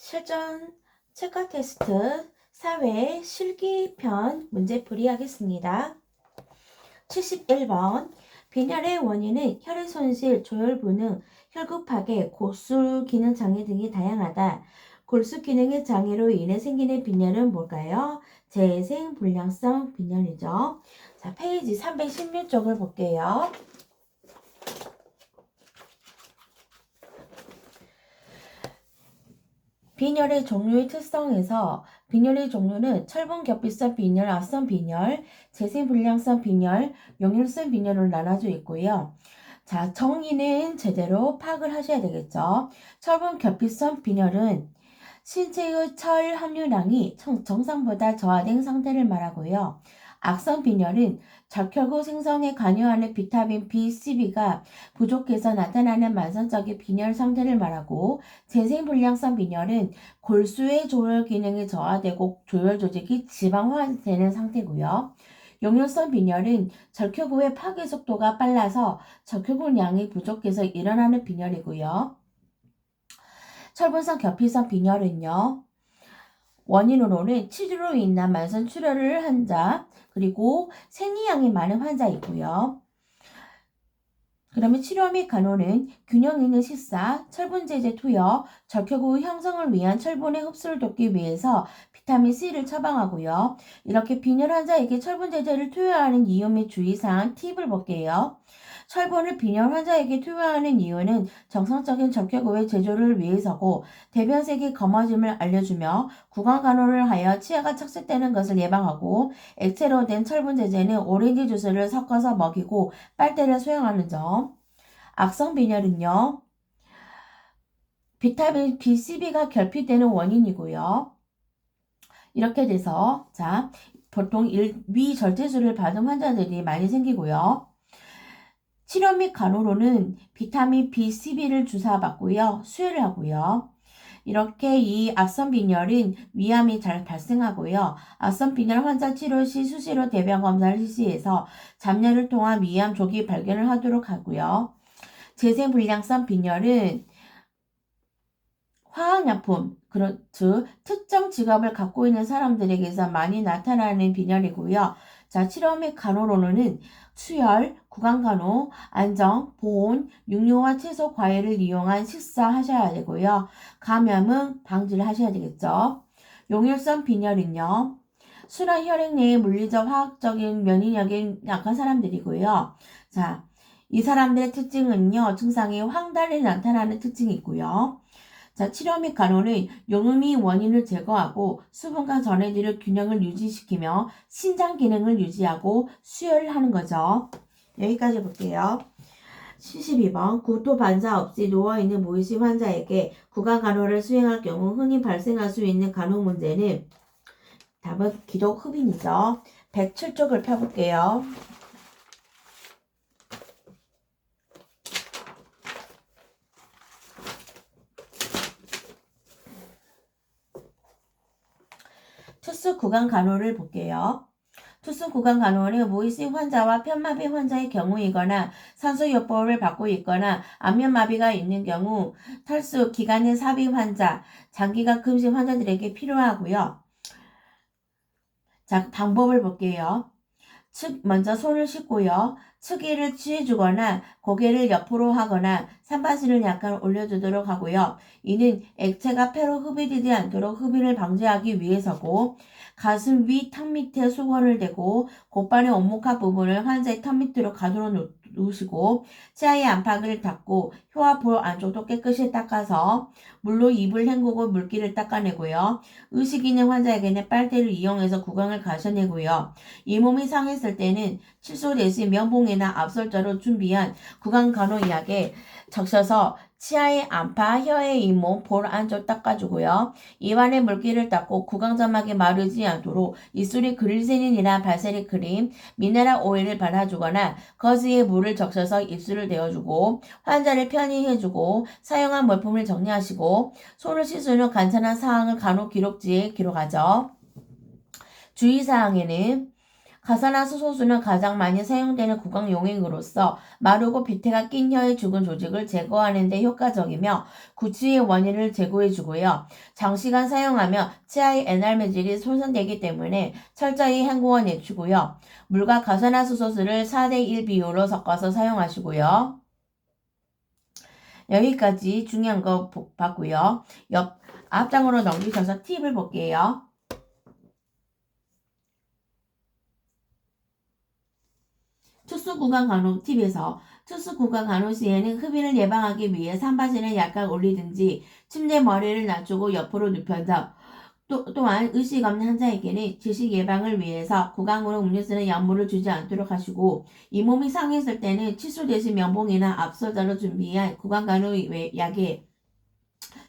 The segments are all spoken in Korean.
실전 체크 테스트 사회 실기편 문제풀이 하겠습니다. 71번 빈혈의 원인은 혈액 손실, 조혈 불능, 혈구 파괴, 골수 기능 장애 등이 다양하다. 골수 기능의 장애로 인해 생기는 빈혈은 뭘까요? 재생 불량성 빈혈이죠. 자, 페이지 316쪽을 볼게요. 빈혈의 종류의 특성에서 빈혈의 종류는 철분결핍성 빈혈, 악성 빈혈, 재생불량성 빈혈, 용혈성 빈혈로 나눠져 있고요. 자, 정의는 제대로 파악을 하셔야 되겠죠. 철분결핍성 빈혈은 신체의 철 함유량이 정상보다 저하된 상태를 말하고요. 악성 빈혈은 적혈구 생성에 관여하는 비타민 B12가 부족해서 나타나는 만성적인 빈혈 상태를 말하고, 재생불량성 빈혈은 골수의 조혈 기능이 저하되고 조혈 조직이 지방화되는 상태고요. 용혈성 빈혈은 적혈구의 파괴 속도가 빨라서 적혈구량이 부족해서 일어나는 빈혈이고요. 철분성 결핍성 빈혈은요, 원인으로는 치주로 인한 만성 출혈을 환자, 그리고 생리량이 많은 환자이고요. 그러면 치료 및 간호는 균형 있는 식사, 철분 제제 투여, 적혈구 형성을 위한 철분의 흡수를 돕기 위해서 비타민 C를 처방하고요. 이렇게 빈혈 환자에게 철분 제제를 투여하는 이유 및 주의사항 팁을 볼게요. 철분을 빈혈 환자에게 투여하는 이유는 정상적인 적혈구의 제조를 위해서고, 대변색이 검어짐을 알려주며 구강 간호를 하여 치아가 착색되는 것을 예방하고, 액체로 된 철분 제제는 오렌지 주스를 섞어서 먹이고 빨대를 소용하는 점. 악성 빈혈은요, 비타민 B12가 결핍되는 원인이고요. 이렇게 돼서 자, 보통 위절제술을 받은 환자들이 많이 생기고요. 치료 및 간호로는 비타민 B12를 주사받고요. 수혈을 하고요. 이렇게 이 악성 빈혈은 위암이 잘 발생하고요. 악성 빈혈 환자 치료 시 수시로 대변 검사를 실시해서 잡녀를 통한 위암 조기 발견을 하도록 하고요. 재생불량성 빈혈은 화학약품, 즉 특정 직업을 갖고 있는 사람들에게서 많이 나타나는 빈혈이고요. 자, 치료 및 간호로는 수혈, 구강간호, 안정, 보온, 육류와 채소, 과일을 이용한 식사하셔야 되고요. 감염은 방지를 하셔야 되겠죠. 용혈성 빈혈은요, 순환 혈액 내의 물리적, 화학적인 면역력이 약한 사람들이고요. 자, 이 사람들의 특징은요, 증상이 황달에 나타나는 특징이 있고요. 자, 치료 및 간호는 용음이 원인을 제거하고 수분과 전해질의 균형을 유지시키며 신장 기능을 유지하고 수혈을 하는 거죠. 여기까지 볼게요. 72번 구토 반사 없이 누워있는 무의식 환자에게 구강 간호를 수행할 경우 흔히 발생할 수 있는 간호 문제는 답은 기록 흡인이죠. 107쪽을 펴볼게요. 투수 구강 간호를 볼게요. 투수 구강 간호는 무의식 환자와 편마비 환자의 경우이거나 산소요법을 받고 있거나 안면마비가 있는 경우, 탈수, 기관지 삽입 환자, 장기가 금식 환자들에게 필요하고요. 자, 방법을 볼게요. 먼저 손을 씻고요. 측이를 취해주거나 고개를 옆으로 하거나 상반신을 약간 올려주도록 하고요. 이는 액체가 폐로 흡입되지 않도록 흡입을 방지하기 위해서고, 가슴 위 턱 밑에 수건을 대고 곧바로 온목한 부분을 환자의 턱 밑으로 가두어 놓으시고, 치아의 안팎을 닦고 혀와 볼 안쪽도 깨끗이 닦아서 물로 입을 헹구고 물기를 닦아내고요. 의식 있는 환자에게는 빨대를 이용해서 구강을 가셔내고요. 이 몸이 상했을 때는 칫솔 대신 면봉이나 압솔자로 준비한 구강 간호약에 적셔서 치아의 안팎, 혀의 잇몸, 볼 안쪽 닦아주고요. 입안에 물기를 닦고 구강점막이 마르지 않도록 입술에 글리세린이나 발세린 크림, 미네랄 오일을 발라주거나 거즈에 물을 적셔서 입술을 데워주고, 환자를 편히 해주고 사용한 물품을 정리하시고, 손을 씻은 후 간단한 사항을 간호 기록지에 기록하죠. 주의사항에는 가산화수소수는 가장 많이 사용되는 구강 용액으로서 마르고 비태가 낀 혀의 죽은 조직을 제거하는 데 효과적이며 구취의 원인을 제거해주고요. 장시간 사용하며 치아의 에날매질이 손상되기 때문에 철저히 헹구어 내주고요. 물과 가산화수소수를 4대1 비율로 섞어서 사용하시고요. 여기까지 중요한 거 봤고요. 앞장으로 넘기셔서 팁을 볼게요. 투수구강 간호 팁에서 투수구강 간호 시에는 흡인을 예방하기 위해 상반신을 약간 올리든지 침대 머리를 낮추고 옆으로 눕혀서 또한 의식 없는 환자에게는 질식 예방을 위해서 구강으로 음료수나 약물을 주지 않도록 하시고 이 몸이 상했을 때는 칫솔 대신 면봉이나 앞서자로 준비한 구강간호 약에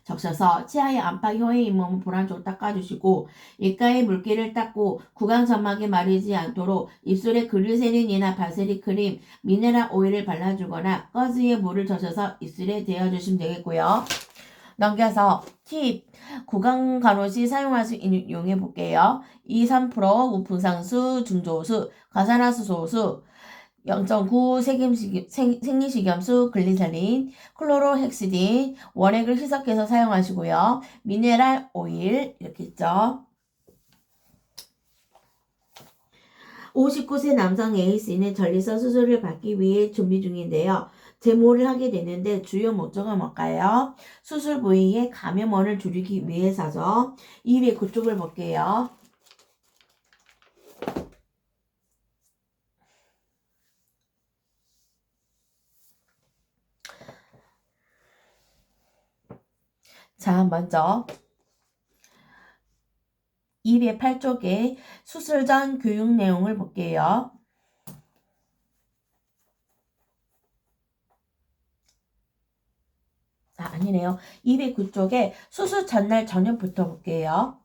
적셔서 치아의 안팎 혀의 잇몸을 보란쪽으로 닦아주시고 입가에 물기를 닦고 구강 점막이 마르지 않도록 입술에 글리세린이나 바세린 크림, 미네랄 오일을 발라주거나 꺼즈에 물을 젖어서 입술에 대어주시면 되겠고요. 넘겨서 팁! 구강 간호 시 사용할 수 있는 용해 볼게요. 2~3% 우풍상수, 중조수, 가산화수소수, 0.9 생리식염수, 글리세린, 클로로헥시딘, 원액을 희석해서 사용하시고요. 미네랄 오일 이렇게 있죠. 59세 남성 A씨는 전리선 수술을 받기 위해 준비 중인데요. 제모를 하게 되는데 주요 목적은 뭘까요? 수술 부위에 감염원을 줄이기 위해서죠. 209쪽을 볼게요. 자, 먼저 208쪽에 수술 전 교육 내용을 볼게요. 아니네요. 209쪽에 수술 전날 저녁부터 볼게요.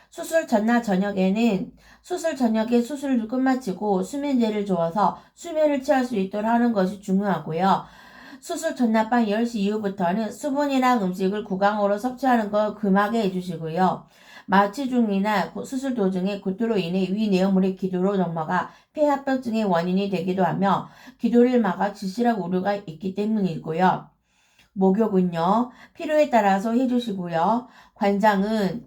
수술 전날 저녁에는 수술 저녁에 수술을 끝마치고 수면제를 주어서 수면을 취할 수 있도록 하는 것이 중요하고요. 수술 전날 밤 10시 이후부터는 수분이나 음식을 구강으로 섭취하는 걸 금하게 해주시고요. 마취 중이나 수술 도중에 구토로 인해 위 내용물이 기도로 넘어가 폐합병증의 원인이 되기도 하며 기도를 막아 지시락 오류가 있기 때문이고요. 목욕은요, 필요에 따라서 해주시고요. 관장은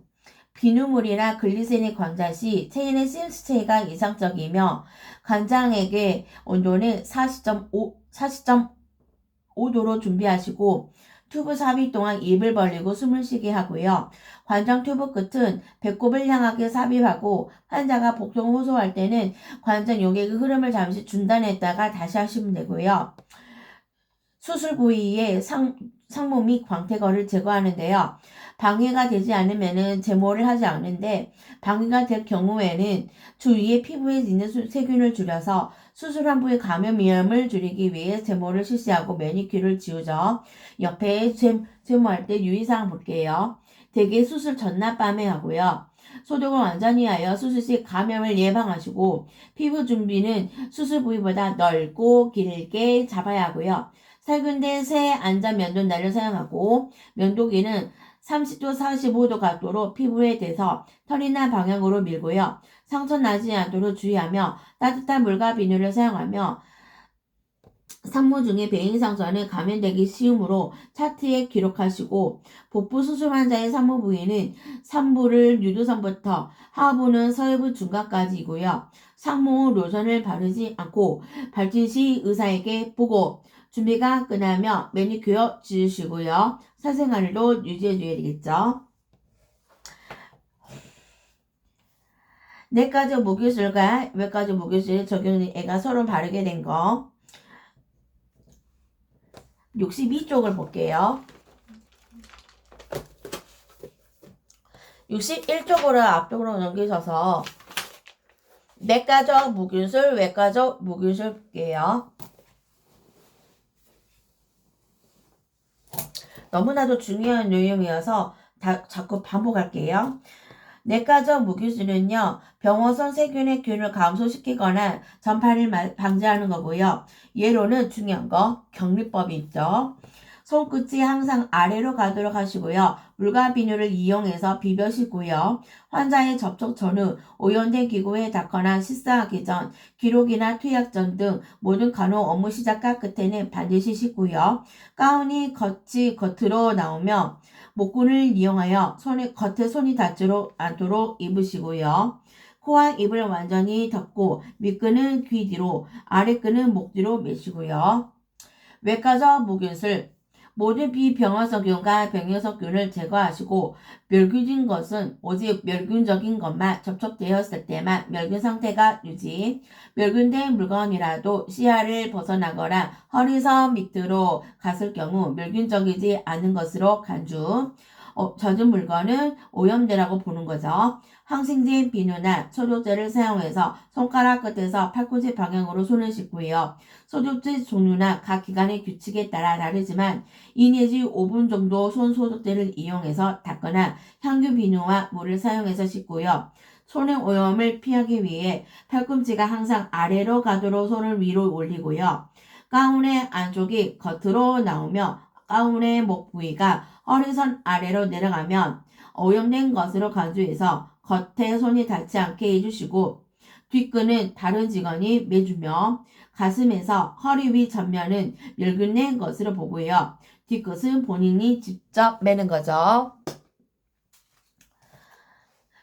비누물이나 글리세린 관장 시 체인의 심스 체가 이상적이며 관장에게 온도는 40.5도로 준비하시고 튜브 삽입 동안 입을 벌리고 숨을 쉬게 하고요. 관장 튜브 끝은 배꼽을 향하게 삽입하고 환자가 복통 호소할 때는 관장 용액의 흐름을 잠시 중단했다가 다시 하시면 되고요. 수술 부위에 상모 및 광택어를 제거하는데요. 방해가 되지 않으면 제모를 하지 않는데 방해가 될 경우에는 주위의 피부에 있는 세균을 줄여서 수술한 부위 감염 위험을 줄이기 위해 제모를 실시하고 매니큐어를 지우죠. 옆에 제모할 때 유의사항 볼게요. 대개 수술 전날 밤에 하고요. 소독을 완전히 하여 수술 시 감염을 예방하시고 피부 준비는 수술 부위보다 넓고 길게 잡아야 하고요. 살균된 새 안전 면도날을 사용하고 면도기는 30도 45도 각도로 피부에 대서 털이나 방향으로 밀고요. 상처 나지 않도록 주의하며 따뜻한 물과 비누를 사용하며 산모 중에 배인 상처는 감염되기 쉬우므로 차트에 기록하시고 복부 수술 환자의 산모 부위는 산부를 유두선부터 하부는 서해부 중간까지이고요. 산모 로션을 바르지 않고 발진 시 의사에게 보고 준비가 끝나면 매니큐어 지우시고요. 사생활도 유지해줘야 되겠죠. 내과적 무기술과 외과적 무기술의 적용애가 서로 다르게 된 거. 62쪽을 볼게요. 61쪽으로 앞쪽으로 넘기셔서 내과적 무기술, 외과적 무기술 볼게요. 너무나도 중요한 내용이어서 자꾸 반복할게요. 내과적 무기술은요, 병원성 세균의 균을 감소시키거나 전파를 방지하는 거고요. 예로는 중요한 거, 격리법이 있죠. 손끝이 항상 아래로 가도록 하시고요. 물과 비누를 이용해서 비벼 씻고요. 환자의 접촉 전후 오염된 기구에 닿거나 식사하기 전, 기록이나 투약 전 등 모든 간호 업무 시작과 끝에는 반드시 씻고요. 가운이 겉으로 나오며 목끈을 이용하여 겉에 손이 닿지 않도록 입으시고요. 코와 입을 완전히 덮고 밑끈은 귀 뒤로, 아랫끈은 목 뒤로 매시고요. 외과적 무균술 모든 비병원성균과 병효성균을 제거하시고 멸균인 것은 오직 멸균적인 것만 접촉되었을 때만 멸균 상태가 유지. 멸균된 물건이라도 시야를 벗어나거나 허리선 밑으로 갔을 경우 멸균적이지 않은 것으로 간주. 젖은 물건은 오염되라고 보는 거죠. 항생제 비누나 소독제를 사용해서 손가락 끝에서 팔꿈치 방향으로 손을 씻고요. 소독제 종류나 각 기관의 규칙에 따라 다르지만 2 내지 5분 정도 손 소독제를 이용해서 닦거나 향균 비누와 물을 사용해서 씻고요. 손의 오염을 피하기 위해 팔꿈치가 항상 아래로 가도록 손을 위로 올리고요. 가운의 안쪽이 겉으로 나오며 가운의 목 부위가 허리선 아래로 내려가면 오염된 것으로 간주해서 겉에 손이 닿지 않게 해주시고 뒷끈은 다른 직원이 매주며 가슴에서 허리 위 전면은 멸균된 것으로 보고요. 뒷끝은 본인이 직접 매는 거죠.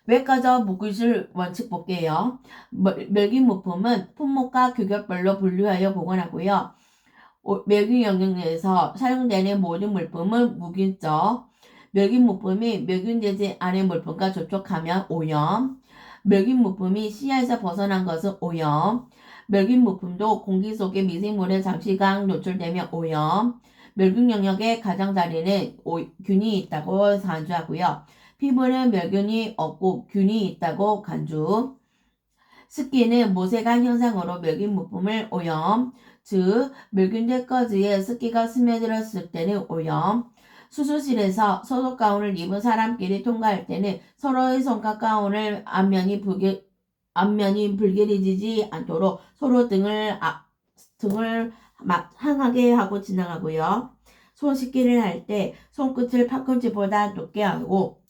외과적 무균술 원칙 볼게요. 멸균 물품은 품목과 규격별로 분류하여 보관하고요. 멸균 영역에서 사용되는 모든 물품은 무균적. 멸균 물품이 멸균되지 않은 물품과 접촉하면 오염. 멸균 물품이 시야에서 벗어난 것은 오염. 멸균 물품도 공기 속에 미생물에 잠시간 노출되면 오염. 멸균 영역의 가장자리는 균이 있다고 간주하고요. 피부는 멸균이 없고 균이 있다고 간주. 습기는 모세관 현상으로 멸균 물품을 오염. 즉 멸균된 거즈에 습기가 스며들었을 때는 오염. 수술실에서 소독 가운을 입은 사람끼리 통과할 때는 서로의 손과 가운을 앞면이 불길해지지 않도록 서로 등을 향하게 하고 지나가고요. 손 씻기를 할 때 손끝을 팔꿈치보다 높게 하고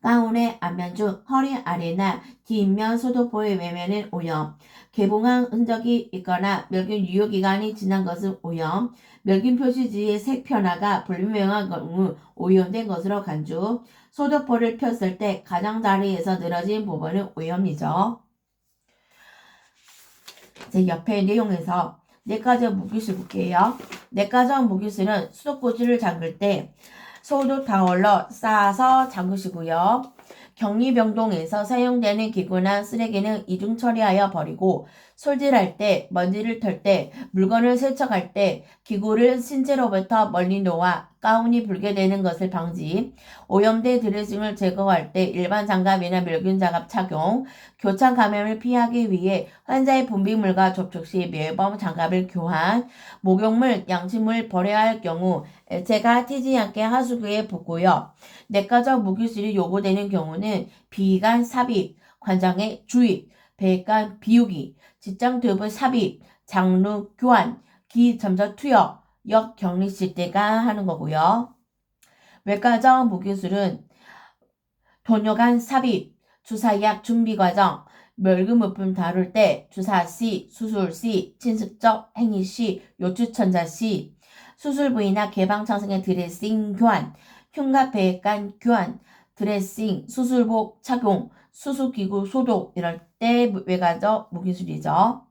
가운의 앞면 중 허리 아래나 뒷면 소독포의 외면은 오염. 개봉한 흔적이 있거나 멸균 유효기간이 지난 것은 오염. 멸균 표시지의 색 변화가 불분명한 경우 오염된 것으로 간주. 소독포를 폈을 때 가장자리에서 늘어진 부분은 오염이죠. 제 옆에 내용에서 내과적 무균술 볼게요. 내과적 무균술은 수도꼭지를 잠글 때 소독 타월로 쌓아서 잠그시고요. 격리병동에서 사용되는 기구나 쓰레기는 이중 처리하여 버리고 솔질할 때, 먼지를 털 때, 물건을 세척할 때 기구를 신체로부터 멀리 놓아 가운이 불게 되는 것을 방지, 오염된 드레싱을 제거할 때 일반 장갑이나 멸균 장갑 착용, 교차 감염을 피하기 위해 환자의 분비물과 접촉 시 매번 장갑을 교환, 목욕물, 양치물 버려야 할 경우 액체가 튀지 않게 하수구에 붓고요. 내과적 무균술이 요구되는 경우는 비관 삽입, 관장의 주입, 배관 비우기, 직장 튜브 삽입, 장루 교환, 기점자 투여, 역격리실 때가 하는 거고요. 외과적 무균술은 도뇨관 삽입, 주사약 준비 과정, 멸균 물품 다룰 때 주사 시, 수술 시, 침습적 행위 시, 요추천자 시, 수술 부위나 개방 창성의 드레싱 교환, 흉곽 배관 교환, 드레싱, 수술복 착용, 수술기구 소독 이럴 때 외과적 무균술이죠.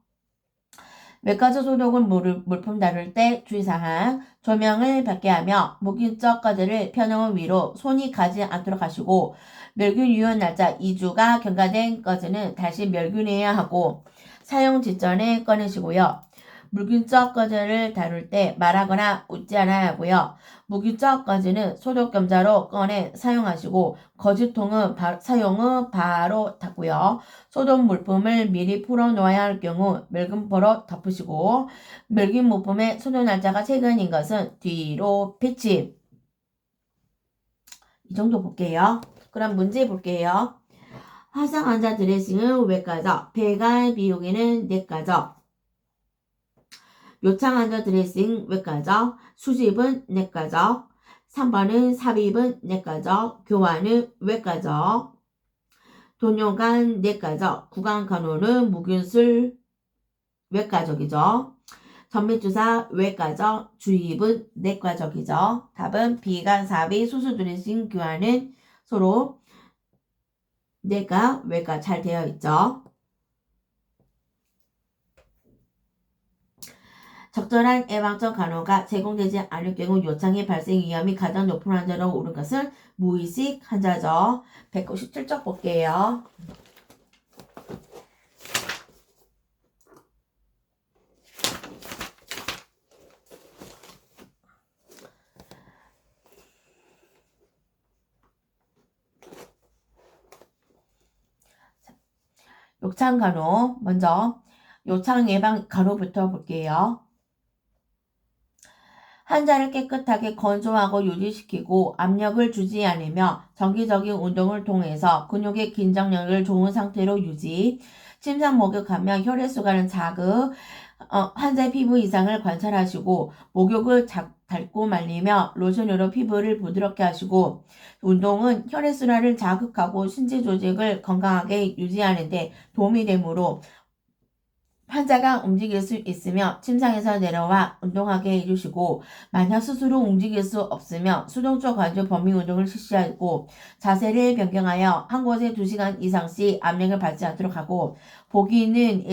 외과적 소독은 물품 다룰 때 주의사항, 조명을 밝게 하며 무균적 거즈를 펴놓은 위로 손이 가지 않도록 하시고 멸균 유효 날짜 2주가 경과된 거즈는 다시 멸균해야 하고 사용 직전에 꺼내시고요. 무균적 거즈를 다룰 때 말하거나 웃지 않아야 하고요. 무균적 거즈는 소독 겸자로 꺼내 사용하시고 거즈통은 사용 후 바로 닫고요. 소독 물품을 미리 풀어 놓아야 할 경우 멸균포로 덮으시고 멸균 물품의 소독 날짜가 최근인 것은 뒤로 패치. 이 정도 볼게요. 그럼 문제 볼게요. 화상 환자 드레싱은 외과적, 배관 비우기는 내과적. 요창 안저 드레싱 외과적, 수집은 내과적, 3번은 삽입은 내과적, 교환은 외과적, 돈요간 내과적, 구강간호는 무균술 외과적이죠. 전매주사 외과적, 주입은 내과적이죠. 답은 B가 삽입, 수술 드레싱 교환은 서로 내과, 외과 잘 되어 있죠. 적절한 예방적 간호가 제공되지 않을 경우 요창의 발생 위험이 가장 높은 환자로 오른 것은 무의식 환자죠. 197쪽 볼게요. 요창 간호 먼저 요창 예방 간호부터 볼게요. 환자를 깨끗하게 건조하고 유지시키고 압력을 주지 않으며 정기적인 운동을 통해서 근육의 긴장력을 좋은 상태로 유지, 침상 목욕하며 혈액순환을 자극, 환자의 피부 이상을 관찰하시고 목욕을 닳고 말리며 로션으로 피부를 부드럽게 하시고 운동은 혈액순환을 자극하고 신체 조직을 건강하게 유지하는 데 도움이 되므로 환자가 움직일 수 있으며 침상에서 내려와 운동하게 해주시고 만약 스스로 움직일 수 없으며 수동적 관절 범위 운동을 실시하고 자세를 변경하여 한 곳에 2시간 이상씩 압력을 받지 않도록 하고 보기는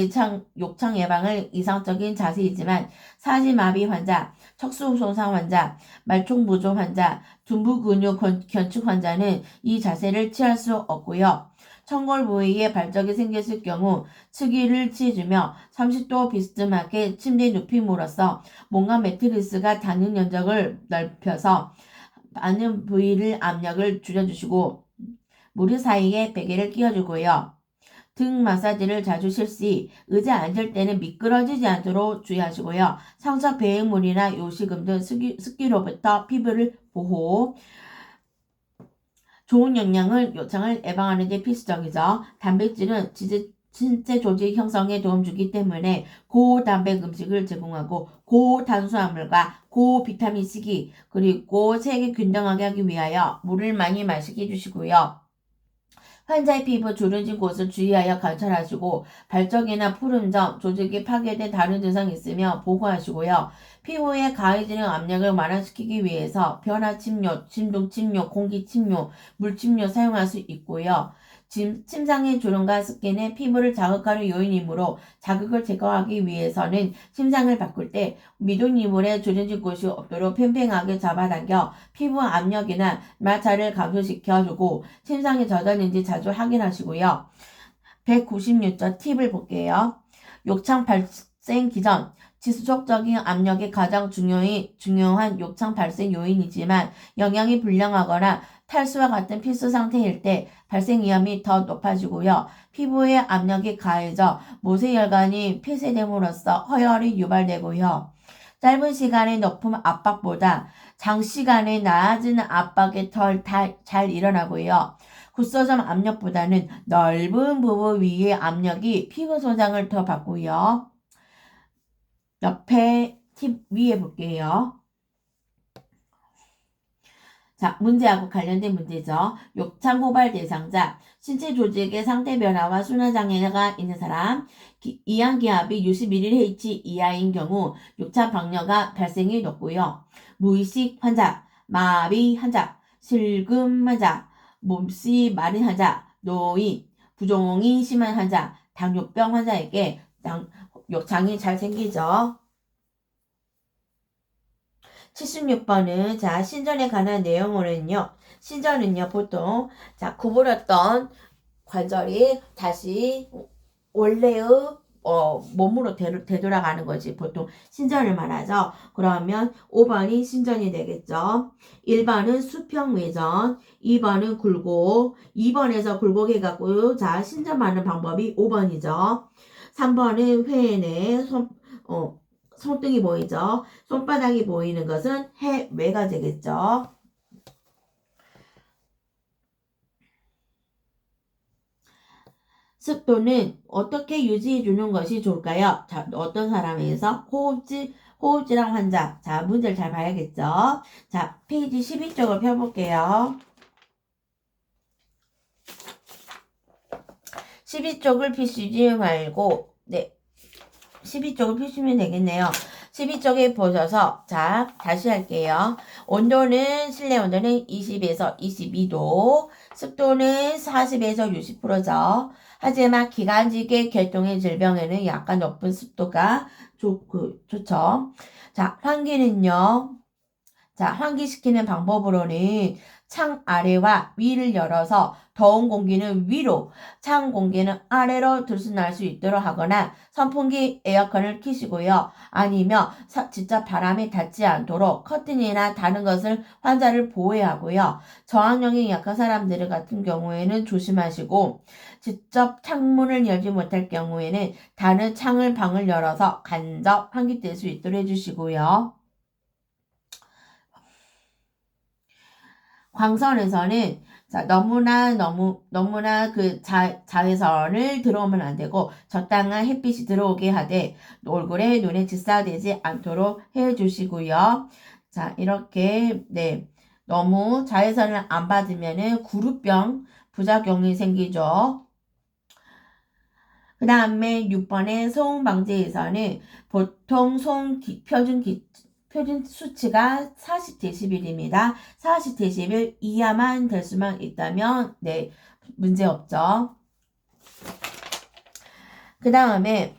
욕창 예방을 이상적인 자세이지만 사지마비 환자, 척수 손상 환자, 말총 부종 환자, 둔부 근육 견축 환자는 이 자세를 취할 수 없고요. 청골 부위에 발적이 생겼을 경우 측위를 취해주며 30도 비스듬하게 침대에 눕힘으로써 몸과 매트리스가 닿는 면적을 넓혀서 많은 부위를 압력을 줄여주시고 무릎 사이에 베개를 끼워주고요. 등 마사지를 자주 실시, 의자에 앉을 때는 미끄러지지 않도록 주의하시고요. 상처 배행물이나 요식음 등 습기로부터 피부를 보호, 좋은 영양을 요창을 예방하는 데 필수적이죠. 단백질은 신체 조직 형성에 도움 주기 때문에 고단백 음식을 제공하고 고탄수화물과 고비타민C 그리고 세계 균등하게 하기 위하여 물을 많이 마시게 해주시고요. 환자의 피부 주름진 곳을 주의하여 관찰하시고 발적이나 푸른점, 조직이 파괴된 다른 증상이 있으며 보고하시고요. 피부에 가해지는 압력을 완화시키기 위해서 변화 침료, 진동 침료, 공기 침료, 물 침료 사용할 수 있고요. 침상의 주름과 습기는 피부를 자극하는 요인이므로 자극을 제거하기 위해서는 침상을 바꿀 때 미동이물에 주름진 곳이 없도록 팽팽하게 잡아당겨 피부 압력이나 마찰을 감소시켜주고 침상이 젖었는지 자주 확인하시고요. 196조 팁을 볼게요. 욕창 발생 기전 지수적인 압력이 가장 중요한 욕창 발생 요인이지만 영양이 불량하거나 탈수와 같은 필수 상태일 때 발생 위험이 더 높아지고요. 피부에 압력이 가해져 모세혈관이 폐쇄됨으로써 허혈이 유발되고요. 짧은 시간의 높은 압박보다 장시간의 낮은 압박이 덜 잘 일어나고요. 굳서점 압력보다는 넓은 부분 위의 압력이 피부 손상을 더 받고요. 옆에 팁 위에 볼게요. 자, 문제하고 관련된 문제죠. 욕창 고발 대상자, 신체 조직의 상태 변화와 순환장애가 있는 사람, 이항기압이 61H 이하인 경우 욕창 박녀가 발생이 높고요. 무의식 환자, 마비 환자, 실금 환자, 몸씨 마른 환자, 노인, 부종이 심한 환자, 당뇨병 환자에게 욕창이 잘 생기죠. 76번은 자 신전에 관한 내용으로는요. 신전은요 보통 자 구부렸던 관절이 다시 원래의 몸으로 되돌아가는 거지 보통 신전을 말하죠. 그러면 5번이 신전이 되겠죠. 1번은 수평외전, 2번은 굴곡, 2번에서 굴곡해갖고 자 신전 하는 방법이 5번이죠. 3번은 회내 손등이 보이죠. 손바닥이 보이는 것은 해외가 되겠죠. 습도는 어떻게 유지해 주는 것이 좋을까요? 자, 어떤 사람에서 호흡질환 환자. 자, 문제를 잘 봐야겠죠? 자, 페이지 12쪽을 펴볼게요. 12쪽을 펴시지 말고, 네, 12쪽을 펴시면 되겠네요. 12쪽에 보셔서, 자, 다시 할게요. 온도는, 실내 온도는 20에서 22도, 습도는 40에서 60%죠. 하지만 기관지계 결동의 질병에는 약간 높은 습도가 좋죠. 자, 환기는요. 자, 환기시키는 방법으로는 창 아래와 위를 열어서 더운 공기는 위로, 찬 공기는 아래로 들쑥날 수 있도록 하거나 선풍기, 에어컨을 켜시고요. 아니면 진짜 바람에 닿지 않도록 커튼이나 다른 것을 환자를 보호하고요. 저항력이 약한 사람들 같은 경우에는 조심하시고 직접 창문을 열지 못할 경우에는 다른 방을 열어서 간접 환기될 수 있도록 해주시고요. 광선에서는 자, 너무나 그 자외선을 들어오면 안 되고 적당한 햇빛이 들어오게 하되 얼굴에 눈에 직사되지 않도록 해 주시고요. 자, 이렇게 네. 너무 자외선을 안 받으면은 구루병 부작용이 생기죠. 그 다음에 6번의 소음 방지에서는 보통 소음 표준 수치가 40dB입니다. 40dB 이하만 될 수만 있다면 네, 문제 없죠. 그 다음에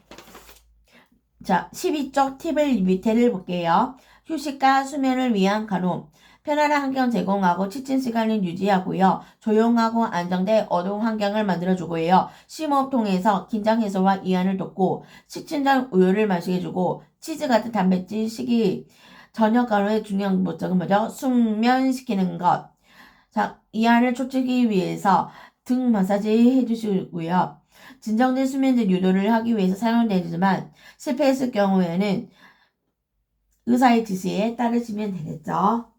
자, 12쪽 팁을 밑에를 볼게요. 휴식과 수면을 위한 간호. 편안한 환경 제공하고 취침 시간을 유지하고요. 조용하고 안정된 어두운 환경을 만들어주고요. 심호흡 통해서 긴장 해소와 이완을 돕고 식침 전 우유를 마시게 해주고 치즈 같은 단백질 식이 저녁 간호의 중요한 목적은 뭐죠? 숙면시키는 것. 자, 이완을 촉진하기 위해서 등 마사지 해주시고요. 진정된 수면제 유도를 하기 위해서 사용되지만 실패했을 경우에는 의사의 지시에 따르시면 되겠죠.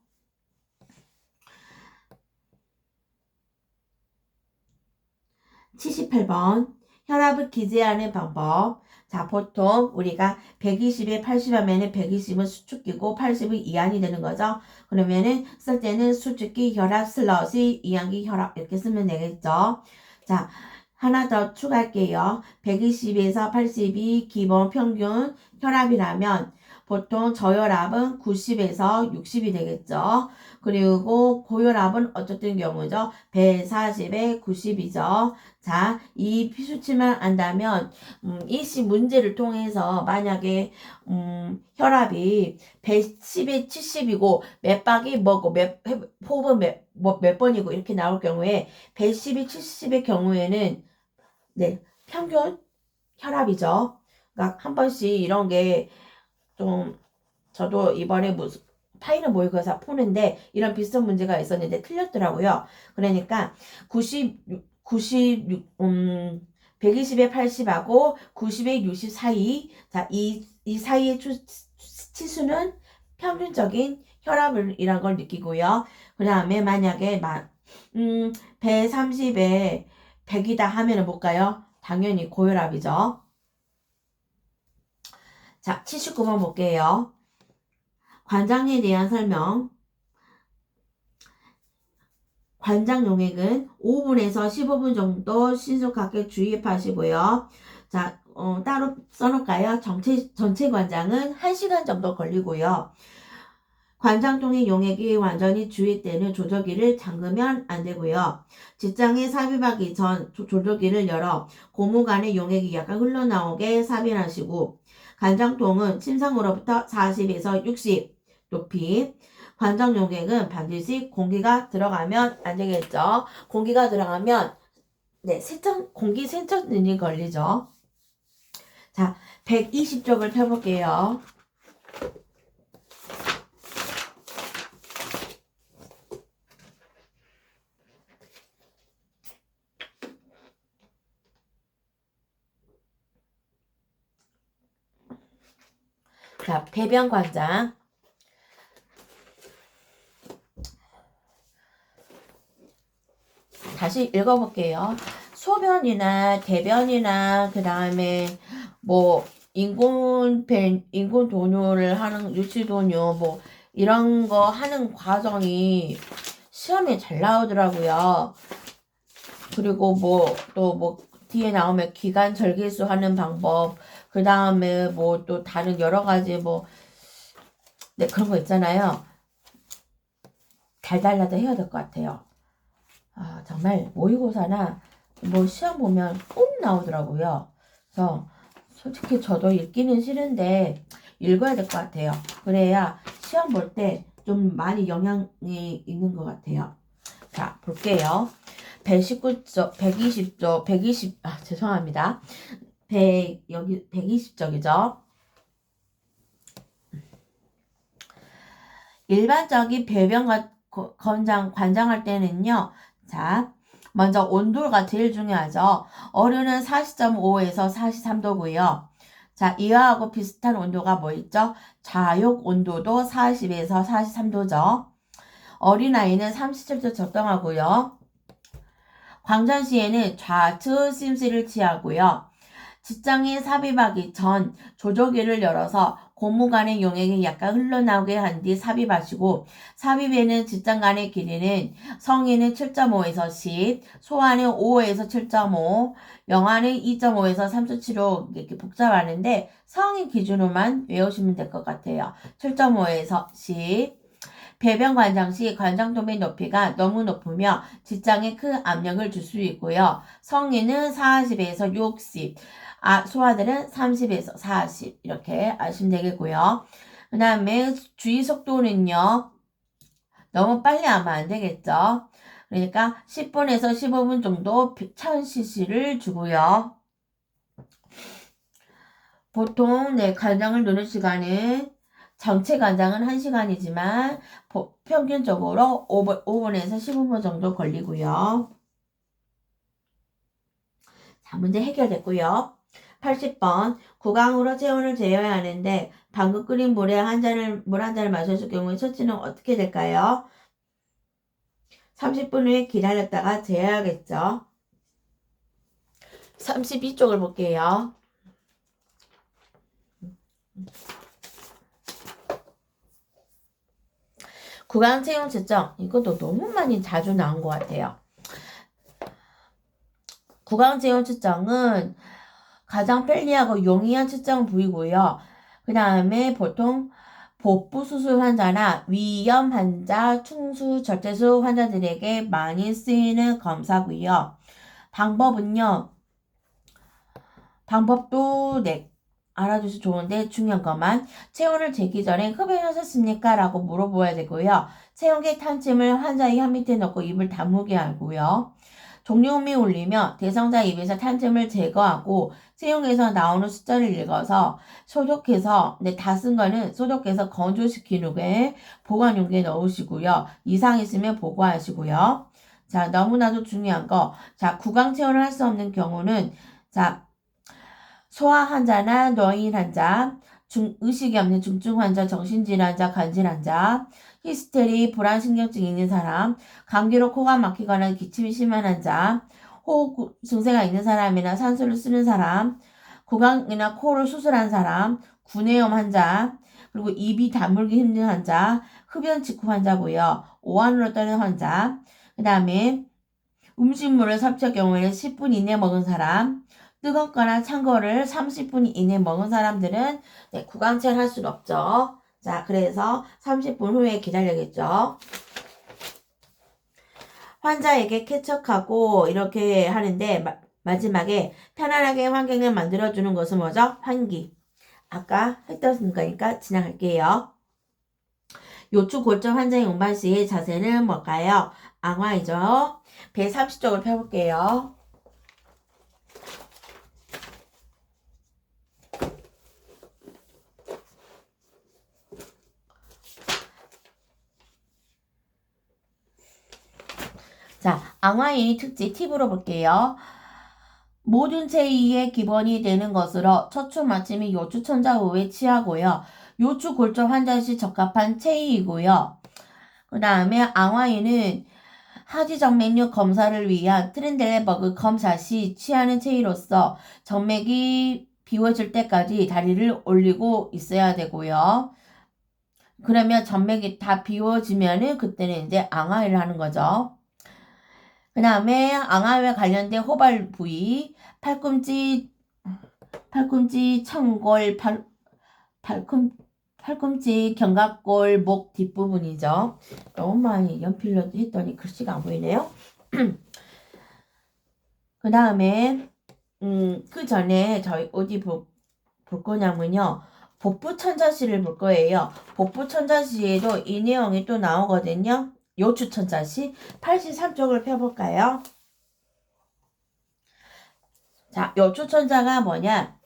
(78번) 혈압을 기재하는 방법. 자, 보통 우리가 120에 80 하면은 120은 수축기고 80은 이완이 되는 거죠. 그러면은 쓸 때는 수축기 혈압 슬러시 이완기 혈압 이렇게 쓰면 되겠죠. 자, 하나 더 추가할게요. 120에서 80이 기본 평균 혈압이라면 보통 저혈압은 90에서 60이 되겠죠. 그리고 고혈압은 어쨌든 경우죠. 140에 90이죠. 자, 이 수치만 안다면 일시 문제를 통해서 만약에 혈압이 110에 70이고 맥박이 뭐고 호흡은 몇 번이고 이렇게 나올 경우에 110에 70의 경우에는 네, 평균 혈압이죠. 그러니까 한 번씩 이런 게 좀 저도 이번에 무슨 파이널 모의고사 푸는데 이런 비슷한 문제가 있었는데 틀렸더라고요. 그러니까 120에 80하고 90에 60 사이. 자, 이 사이의 치수는 평균적인 혈압이란 걸 느끼고요. 그 다음에 만약에 130에 100이다 하면은 뭘까요? 당연히 고혈압이죠. 자, 79번 볼게요. 관장에 대한 설명. 관장 용액은 5분에서 15분 정도 신속하게 주입하시고요. 자, 따로 써놓을까요? 전체 관장은 1시간 정도 걸리고요. 관장통의 용액이 완전히 주입되는 조절기를 잠그면 안 되고요. 직장에 삽입하기 전 조절기를 열어 고무간의 용액이 약간 흘러나오게 삽입하시고 관장통은 침상으로부터 40에서 60 높이. 관장 용액은 반드시 공기가 들어가면 안 되겠죠. 공기가 들어가면 네, 공기 세척능이 걸리죠. 자, 120쪽을 펴볼게요. 자, 배변 관장. 다시 읽어볼게요. 소변이나 대변이나 그 다음에 뭐 인공 도뇨를 하는 유치 도뇨 뭐 이런 거 하는 과정이 시험에 잘 나오더라고요. 그리고 뭐 또 뭐 뒤에 나오면 기관 절개수 하는 방법, 그 다음에 뭐 또 다른 여러 가지 뭐 네, 그런 거 있잖아요. 달달라도 해야 될 것 같아요. 아, 정말 모의고사나 뭐 시험 보면 꼭 나오더라고요. 그래서 솔직히 저도 읽기는 싫은데 읽어야 될 것 같아요. 그래야 시험 볼 때 좀 많이 영향이 있는 것 같아요. 자, 볼게요. 119쪽, 120쪽, 120, 죄송합니다. 여기 120쪽이죠. 일반적인 배변 관장할 때는요. 자, 먼저 온도가 제일 중요하죠. 어른은 40.5에서 43도고요. 자, 이하고 비슷한 온도가 뭐 있죠? 좌욕 온도도 40에서 43도죠. 어린아이는 37도 적당하고요. 광전 시에는 좌측 심시를 취하고요. 직장에 삽입하기 전 조조기를 열어서 고무 간의 용액이 약간 흘러나오게 한 뒤 삽입하시고, 삽입에는 직장 간의 길이는 성인은 7.5에서 10, 소아는 5에서 7.5, 영아는 2.5에서 3.75 이렇게 복잡하는데 성인 기준으로만 외우시면 될 것 같아요. 7.5에서 10. 배변 관장 시 관장돔의 높이가 너무 높으며 직장에 큰 압력을 줄 수 있고요. 성인은 40에서 60, 소아들은 30에서 40 이렇게 아시면 되겠고요. 그 다음에 주의 속도는요. 너무 빨리 하면 안 되겠죠. 그러니까 10분에서 15분 정도 1000cc를 주고요. 보통 관장을 노는 시간은 전체 관장은 1시간이지만 평균적으로 5분에서 15분 정도 걸리고요. 자, 문제 해결됐고요. 80번 구강으로 체온을 재어야 하는데 방금 끓인 물에 물 한 잔을 마셨을 경우에 처치는 어떻게 될까요? 30분 후에 기다렸다가 재야겠죠. 32쪽을 볼게요. 구강 체온 측정 이것도 너무 많이 자주 나온 것 같아요. 구강 체온 측정은 가장 편리하고 용이한 측정 부위고요. 그 다음에 보통 복부 수술 환자나 위염 환자, 충수, 절제수 환자들에게 많이 쓰이는 검사고요. 방법도 알아두시 좋은데 중요한 것만 체온을 재기 전에 흡연하셨습니까? 라고 물어보아야 되고요. 체온계 탄침을 환자의 혀 밑에 넣고 입을 다물게 하고요. 종료음이 울리며 대상자 입에서 탄침을 제거하고 체온에서 나오는 숫자를 읽어서 소독해서 다 쓴 거는 소독해서 건조시킨 후에 보관 용기에 넣으시고요. 이상 있으면 보고하시고요. 자, 너무나도 중요한 거. 자, 구강 체온을 할 수 없는 경우는 자, 소아 환자나 노인 환자, 의식이 없는 중증 환자, 정신질환 환자, 간질 환자, 히스테리, 불안신경증이 있는 사람, 감기로 코가 막히거나 기침이 심한 환자, 호흡 증세가 있는 사람이나 산소를 쓰는 사람, 구강이나 코를 수술한 사람, 구내염 환자, 그리고 입이 다물기 힘든 환자, 흡연 직후 환자고요. 오한으로 떠는 환자, 그 다음에 음식물을 섭취할 경우에는 10분 이내 먹은 사람, 뜨겁거나 찬 거를 30분 이내 먹은 사람들은 구강체를 할 수는 없죠. 자, 그래서 30분 후에 기다려야겠죠. 환자에게 쾌척하고 이렇게 하는데 마지막에 편안하게 환경을 만들어주는 것은 뭐죠? 환기. 아까 했던 거니까 지나갈게요. 요추 골절 환자의 운반 시의 자세는 뭘까요? 앙화이죠. 130쪽을 펴볼게요. 자, 앙화의 특징 팁으로 볼게요. 모든 체위의 기본이 되는 것으로 척추 마침이 요추 천자 후에 취하고요. 요추 골절 환자 시 적합한 체위이고요. 그 다음에 앙화이는 하지 정맥류 검사를 위한 트렌델레버그 검사 시 취하는 체위로서 정맥이 비워질 때까지 다리를 올리고 있어야 되고요. 그러면 정맥이 다 비워지면은 그때는 이제 앙하회를 하는 거죠. 그 다음에 앙하회와 관련된 호발 부위, 팔꿈치, 청골, 팔꿈치, 견갑골, 목 뒷부분이죠. 너무 많이 연필로 했더니 글씨가 안 보이네요. 그 다음에 그 전에 저희 어디 볼 거냐면요. 복부천자시를 볼 거예요. 복부천자시에도 이 내용이 또 나오거든요. 요추천자시 83쪽을 펴볼까요? 자, 요추천자가 뭐냐?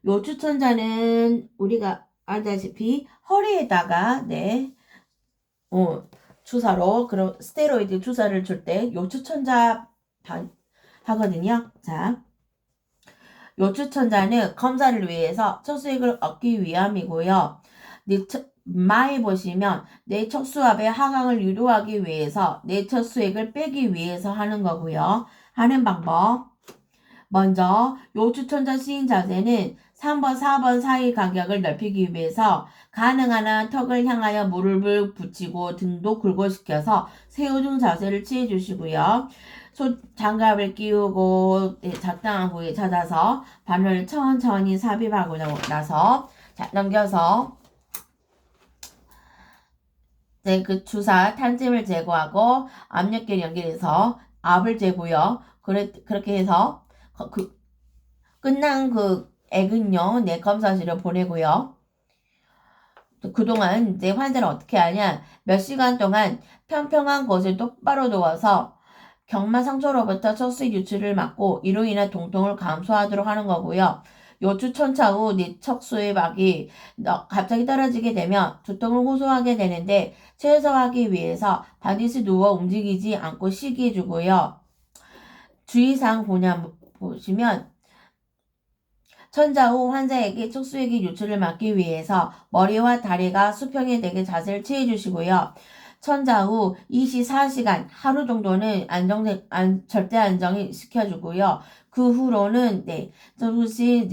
요추천자는 우리가 알다시피 허리에다가 주사로 그런 스테로이드 주사를 줄 때 요추천자 하거든요. 자, 요추천자는 검사를 위해서 척수액을 얻기 위함이고요. 많이 보시면 내 척수압의 하강을 유도하기 위해서 내 척수액을 빼기 위해서 하는 거고요. 하는 방법. 먼저 요추천자 시인 자세는 3번, 4번 사이 간격을 넓히기 위해서 가능한 한 턱을 향하여 무릎을 붙이고 등도 굴곡시켜서 세우중 자세를 취해 주시고요. 장갑을 끼우고 적당한 부위에 찾아서 바늘을 천천히 삽입하고 나서 넘겨서 그 주사 탄찜을 제거하고 압력계를 연결해서 압을 재고요. 그렇게 해서 끝난 그 액은요, 내 검사실로 보내고요. 그동안 이제 환자는 어떻게 하냐? 몇 시간 동안 평평한 곳을 똑바로 누워서 경마 상처로부터 척수의 유출을 막고 이로 인한 통통을 감소하도록 하는 거고요. 요추천차 후 네 척수의 막이 갑자기 떨어지게 되면 두통을 호소하게 되는데 최소화하기 위해서 반드시 누워 움직이지 않고 쉬게 해주고요. 주의사항 보시면 천자 후 환자에게 척수액의 유출을 막기 위해서 머리와 다리가 수평이 되게 자세를 취해 주시고요. 천자 후 24시간 하루 정도는 절대 안정이 시켜주고요. 그 후로는 조금씩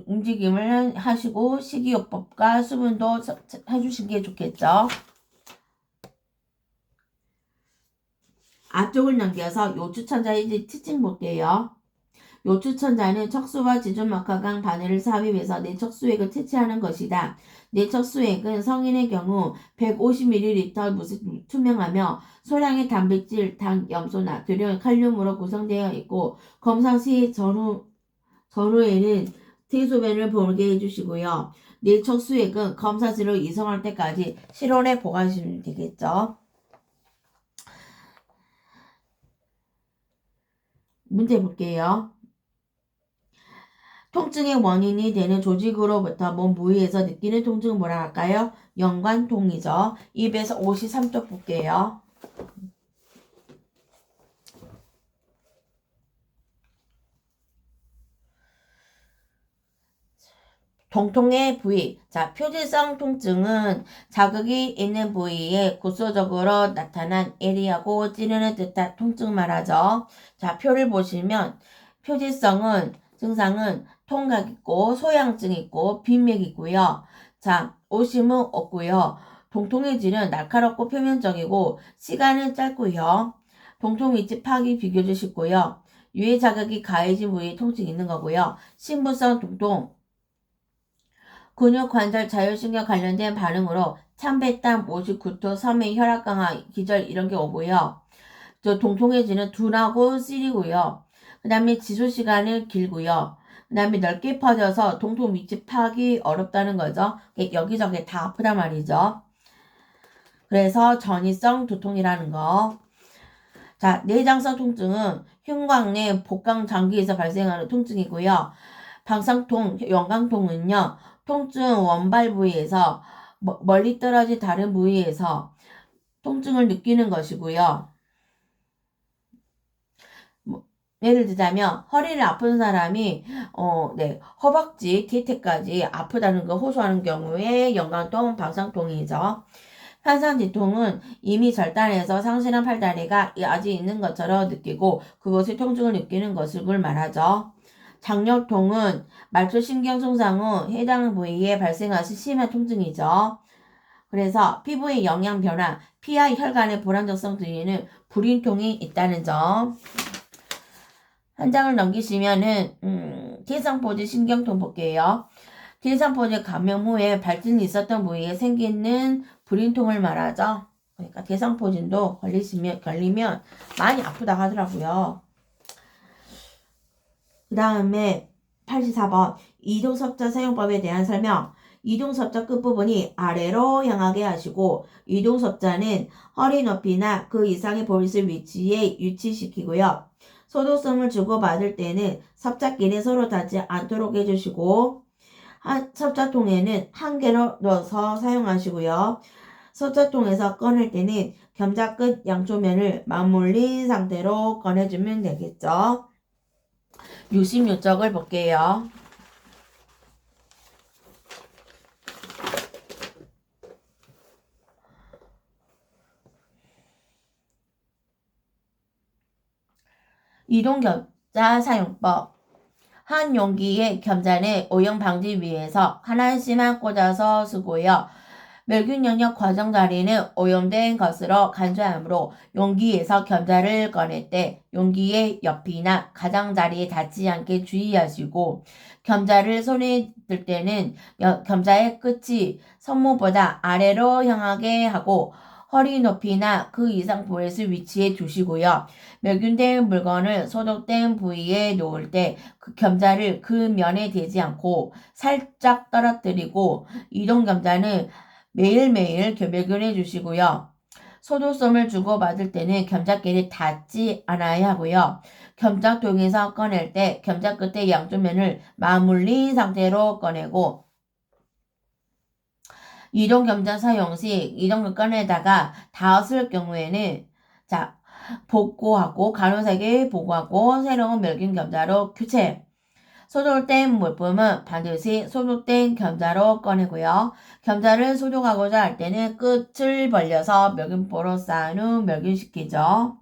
움직임을 하시고 식이요법과 수분도 해주시는 게 좋겠죠. 앞쪽을 넘겨서 요추천자의 특징 볼게요. 요추천자는 척수와 지존막하강 바늘을 삽입해서 내척수액을 퇴치하는 것이다. 내척수액은 성인의 경우 150ml 무색 투명하며 소량의 단백질, 당, 염소, 나트륨, 칼륨으로 구성되어 있고 검사 시 전후에는 대소변을 보게 해주시고요. 내척수액은 검사지로 이송할 때까지 실온에 보관하시면 되겠죠. 문제 볼게요. 통증의 원인이 되는 조직으로부터 몸 부위에서 느끼는 통증은 뭐라 할까요? 연관통이죠. 253쪽 볼게요. 통통의 부위. 자, 표질성 통증은 자극이 있는 부위에 구조적으로 나타난 애리하고 찌르는 듯한 통증 말하죠. 자, 표를 보시면 표질성은 증상은 통각 있고 소양증 있고 빈맥 있고요. 자, 오심은 없고요. 통통해지는 날카롭고 표면적이고 시간은 짧고요. 통통 위치 파악이 비교적 쉽고요. 유해 자극이 가해진 부위에 통증이 있는 거고요. 신부성 통통 근육, 관절, 자율신경 관련된 반응으로 참배땀, 모식, 구토, 섬유, 혈압 강화, 기절 이런 게 오고요. 통통해지는 둔하고 쓰리고요. 그 다음에 지속시간은 길고요. 그 다음에 넓게 퍼져서 통통 위치 파악이 어렵다는 거죠. 여기저기 다 아프단 말이죠. 그래서 전이성 두통이라는 거. 자, 내장성 통증은 흉곽내 복강 장기에서 발생하는 통증이고요. 방상통, 영광통은요. 통증 원발 부위에서 멀리 떨어진 다른 부위에서 통증을 느끼는 것이고요. 예를 들자면 허리를 아픈 사람이 허벅지 뒤태까지 아프다는 거 호소하는 경우에 영광통, 방상통이죠. 현상지통은 이미 절단해서 상실한 팔다리가 아직 있는 것처럼 느끼고 그것의 통증을 느끼는 것을 말하죠. 장력통은 말초신경 손상 후 해당 부위에 발생하신 심한 통증이죠. 그래서 피부의 영양 변화, 피와 혈관의 불안정성 등에는 불임통이 있다는 점. 한 장을 넘기시면은 대상포진 신경통 볼게요. 대상포진 감염 후에 발진이 있었던 부위에 생기는 불임통을 말하죠. 그러니까 대상포진도 걸리면 많이 아프다 하더라고요. 그 다음에 84번 이동섭자 사용법에 대한 설명. 이동섭자 끝부분이 아래로 향하게 하시고 이동섭자는 허리 높이나 그 이상의 볼릿을 위치에 위치시키고요. 소독성을 주고받을 때는 섭자끼리 서로 닿지 않도록 해주시고 섭자통에는 한 개로 넣어서 사용하시고요. 섭자통에서 꺼낼 때는 겸자 끝 양쪽면을 맞물린 상태로 꺼내주면 되겠죠. 66쪽을 볼게요. 이동겸자 사용법. 한 용기의 겸자는 오염 방지 위해서 하나씩만 꽂아서 쓰고요. 멸균 영역 과정 자리는 오염된 것으로 간주하므로 용기에서 겸자를 꺼낼 때 용기의 옆이나 가장자리에 닿지 않게 주의하시고 겸자를 손에 들 때는 겸자의 끝이 손목보다 아래로 향하게 하고 허리 높이나 그 이상 볼릿을 위치해 두시고요. 멸균된 물건을 소독된 부위에 놓을 때 그 겸자를 그 면에 대지 않고 살짝 떨어뜨리고 이동 겸자는 매일매일 멸균해 주시고요. 소독성을 주고받을 때는 겸자끼리 닿지 않아야 하고요. 겸자통에서 꺼낼 때 겸자 끝의 양쪽 면을 맞물린 상태로 꺼내고 이동 겸자 사용 시 이동을 꺼내다가 닿았을 경우에는 복구하고 간호사에게 보고하고 새로운 멸균 겸자로 교체. 소독된 물품은 반드시 소독된 겸자로 꺼내고요. 겸자를 소독하고자 할 때는 끝을 벌려서 멸균포로 쌓은 후 멸균시키죠.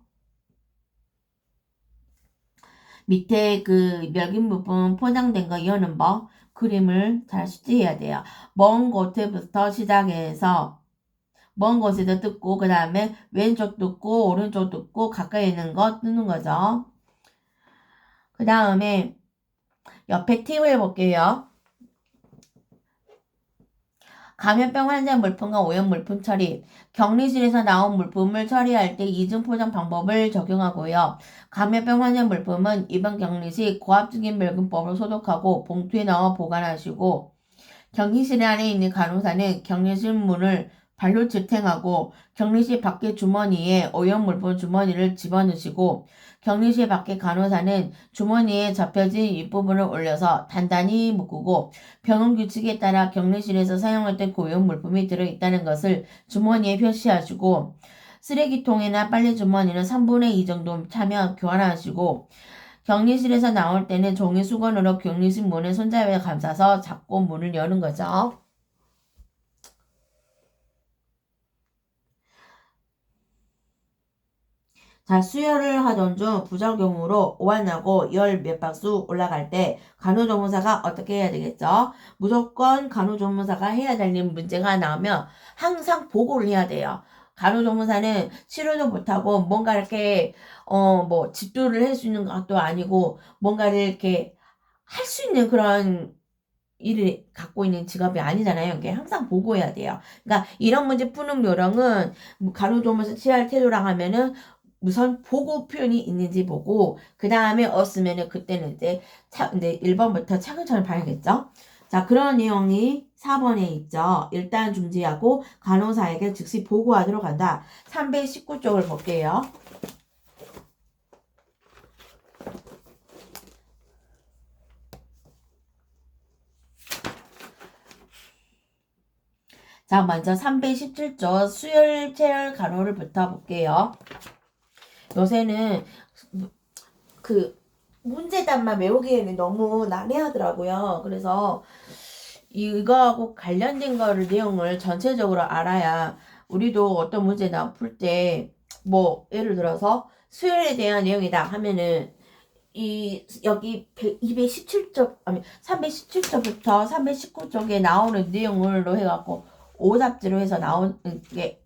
밑에 그 멸균 부분 포장된 거 여는 법 그림을 잘 숙지해야 돼요. 먼 곳부터 시작해서 먼 곳에도 뜯고 그 다음에 왼쪽 뜯고 오른쪽 뜯고 가까이 있는 거 뜯는 거죠. 그 다음에 옆에 팁을 볼게요. 감염병 환자 물품과 오염 물품 처리. 격리실에서 나온 물품을 처리할 때 이중 포장 방법을 적용하고요. 감염병 환자 물품은 입원 격리 시 고압적인 멸균법으로 소독하고 봉투에 넣어 보관하시고 격리실 안에 있는 간호사는 격리실 문을 발로 지탱하고 격리실 밖의 주머니에 오염 물품 주머니를 집어넣으시고 격리실 밖의 간호사는 주머니에 접혀진 윗부분을 올려서 단단히 묶고 병원 규칙에 따라 격리실에서 사용할 때 오염 물품이 들어있다는 것을 주머니에 표시하시고 쓰레기통이나 빨래 주머니는 3분의 2 정도 차면 교환하시고 격리실에서 나올 때는 종이 수건으로 격리실 문을 손잡이에 감싸서 잡고 문을 여는 거죠. 수혈을 하던 중 부작용으로 오한나고 열 몇 박수 올라갈 때 간호조무사가 어떻게 해야 되겠죠? 무조건 간호조무사가 해야 되는 문제가 나오면 항상 보고를 해야 돼요. 간호조무사는 치료도 못하고 뭔가 이렇게 집도를 할 수 있는 것도 아니고 뭔가를 이렇게 할 수 있는 그런 일을 갖고 있는 직업이 아니잖아요. 이게 항상 보고해야 돼요. 그러니까 이런 문제 푸는 요령은 간호조무사 치료할 태도랑 하면은 우선 보고 표현이 있는지 보고 그 다음에 없으면은 그때는 이제 1번부터 차근차근 봐야겠죠. 그런 내용이 4번에 있죠. 일단 중지하고 간호사에게 즉시 보고하도록 한다. 319쪽을 볼게요. 먼저 317조 수혈 체열 간호를부터 볼게요. 요새는 그 문제단만 외우기에는 너무 난해하더라고요. 그래서 이거하고 관련된 거를 내용을 전체적으로 알아야 우리도 어떤 문제나 풀 때, 뭐, 예를 들어서 수열에 대한 내용이다 하면은, 여기 217쪽, 아니, 317쪽부터 319쪽에 나오는 내용으로 해갖고, 오답지로 해서 나온 게,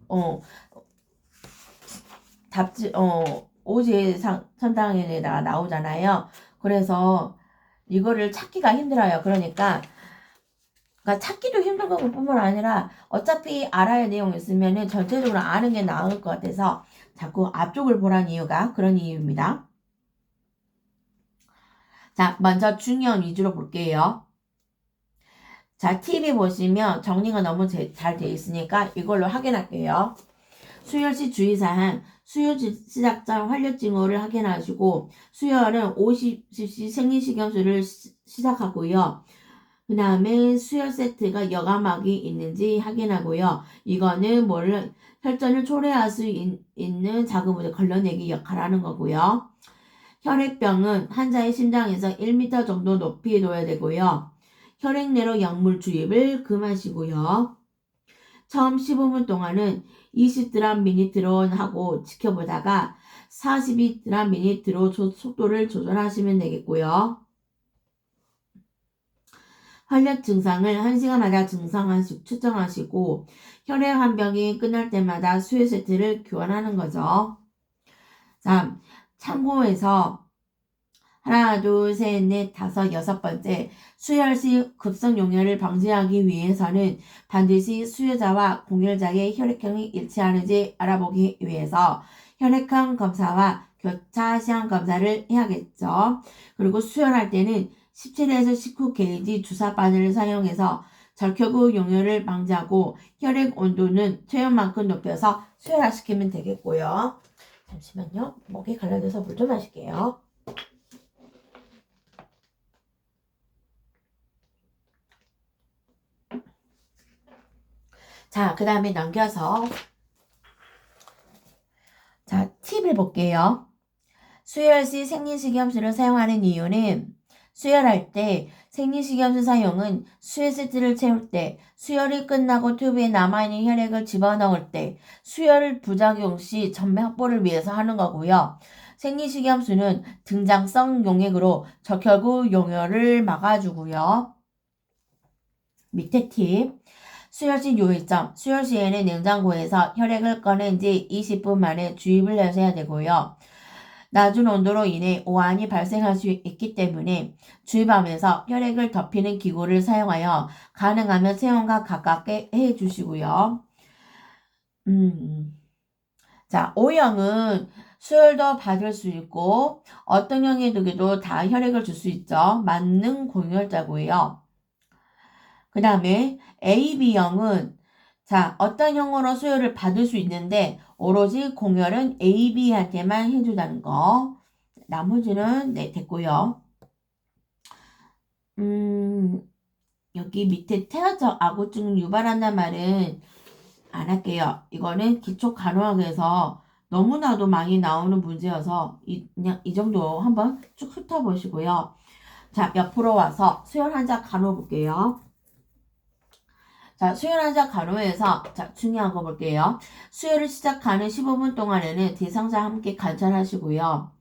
오지의 선당에다가 나오잖아요. 그래서 이거를 찾기가 힘들어요. 그러니까 찾기도 힘든 것뿐만 아니라 어차피 알아야 내용이 있으면은 전체적으로 아는 게 나을 것 같아서 자꾸 앞쪽을 보라는 이유가 그런 이유입니다. 자, 먼저 중요한 위주로 볼게요. 자, TV 보시면 정리가 너무 잘 돼 있으니까 이걸로 확인할게요. 수혈시 주의사항, 수혈 시작장 활력 징후를 확인하시고 수혈은 50cc 생리식염수를 시작하고요. 그 다음에 수혈 세트가 여과막이 있는지 확인하고요. 이거는 혈전을 초래할 수 있는 자극물을 걸러내기 역할을 하는 거고요. 혈액병은 환자의 심장에서 1m 정도 높이에 둬야 되고요. 혈액 내로 약물 주입을 금하시고요. 처음 15분 동안은 20g 미니트로 하고 지켜보다가 42g 미니트로 속도를 조절하시면 되겠고요. 활력 증상을 1시간마다 측정하시고 혈액 한 병이 끝날 때마다 수혈 세트를 교환하는 거죠. 자, 참고해서 하나, 둘, 셋, 넷, 다섯, 여섯 번째 수혈 시 급성 용혈을 방지하기 위해서는 반드시 수혈자와 공혈자의 혈액형이 일치하는지 알아보기 위해서 혈액형 검사와 교차 시향 검사를 해야겠죠. 그리고 수혈할 때는 17에서 19 게이지 주사 바늘을 사용해서 적혈구 용혈을 방지하고 혈액 온도는 체온만큼 높여서 수혈시키면 되겠고요. 잠시만요. 목이 갈라져서 물 좀 마실게요. 자, 그 다음에 넘겨서 자, 팁을 볼게요. 수혈 시 생리식염수를 사용하는 이유는 수혈할 때 생리식염수 사용은 수혈 세트를 채울 때, 수혈이 끝나고 튜브에 남아있는 혈액을 집어넣을 때, 수혈 부작용 시 전매 확보를 위해서 하는 거고요. 생리식염수는 등장성 용액으로 적혈구 용혈을 막아주고요. 밑에 팁. 수혈시 요일점. 수혈 시에는 냉장고에서 혈액을 꺼낸 지 20분 만에 주입을 하셔야 되고요. 낮은 온도로 인해 오한이 발생할 수 있기 때문에 주입하면서 혈액을 덮이는 기구를 사용하여 가능하면 체온과 가깝게 해주시고요. 자, O형은 수혈도 받을 수 있고 어떤 형에게도 다 혈액을 줄 수 있죠. 만능 공혈자고요. 그 다음에 AB형은 자, 어떤 형으로 수혈을 받을 수 있는데 오로지 공혈은 AB한테만 해주다는 거. 나머지는 네, 됐고요. 여기 밑에 태아적 악우증 유발한다는 말은 안 할게요. 이거는 기초 간호학에서 너무나도 많이 나오는 문제여서 그냥 이 정도 한번 쭉 훑어보시고요. 자, 옆으로 와서 수혈 환자 간호 볼게요. 자, 수혈 환자 간호에서 자, 중요한 거 볼게요. 수혈을 시작하는 15분 동안에는 대상자와 함께 관찰하시고요.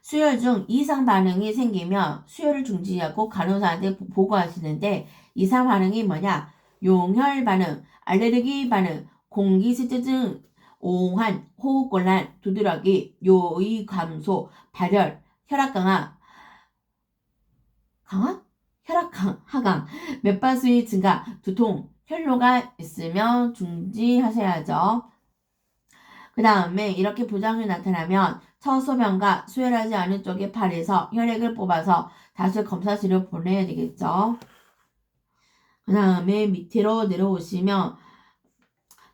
수혈 중 이상 반응이 생기면 수혈을 중지하고 간호사한테 보고하시는데 이상 반응이 뭐냐? 용혈 반응, 알레르기 반응, 공기세증, 오한, 호흡곤란, 두드러기, 요의 감소, 발열, 혈압 강화, 혈압 하강, 맥반 수위 증가, 두통, 혈뇨가 있으면 중지하셔야죠. 그 다음에 이렇게 부작용이 나타나면 첫 소변과 수혈하지 않은 쪽의 팔에서 혈액을 뽑아서 다시 검사실로 보내야 되겠죠. 그 다음에 밑으로 내려오시면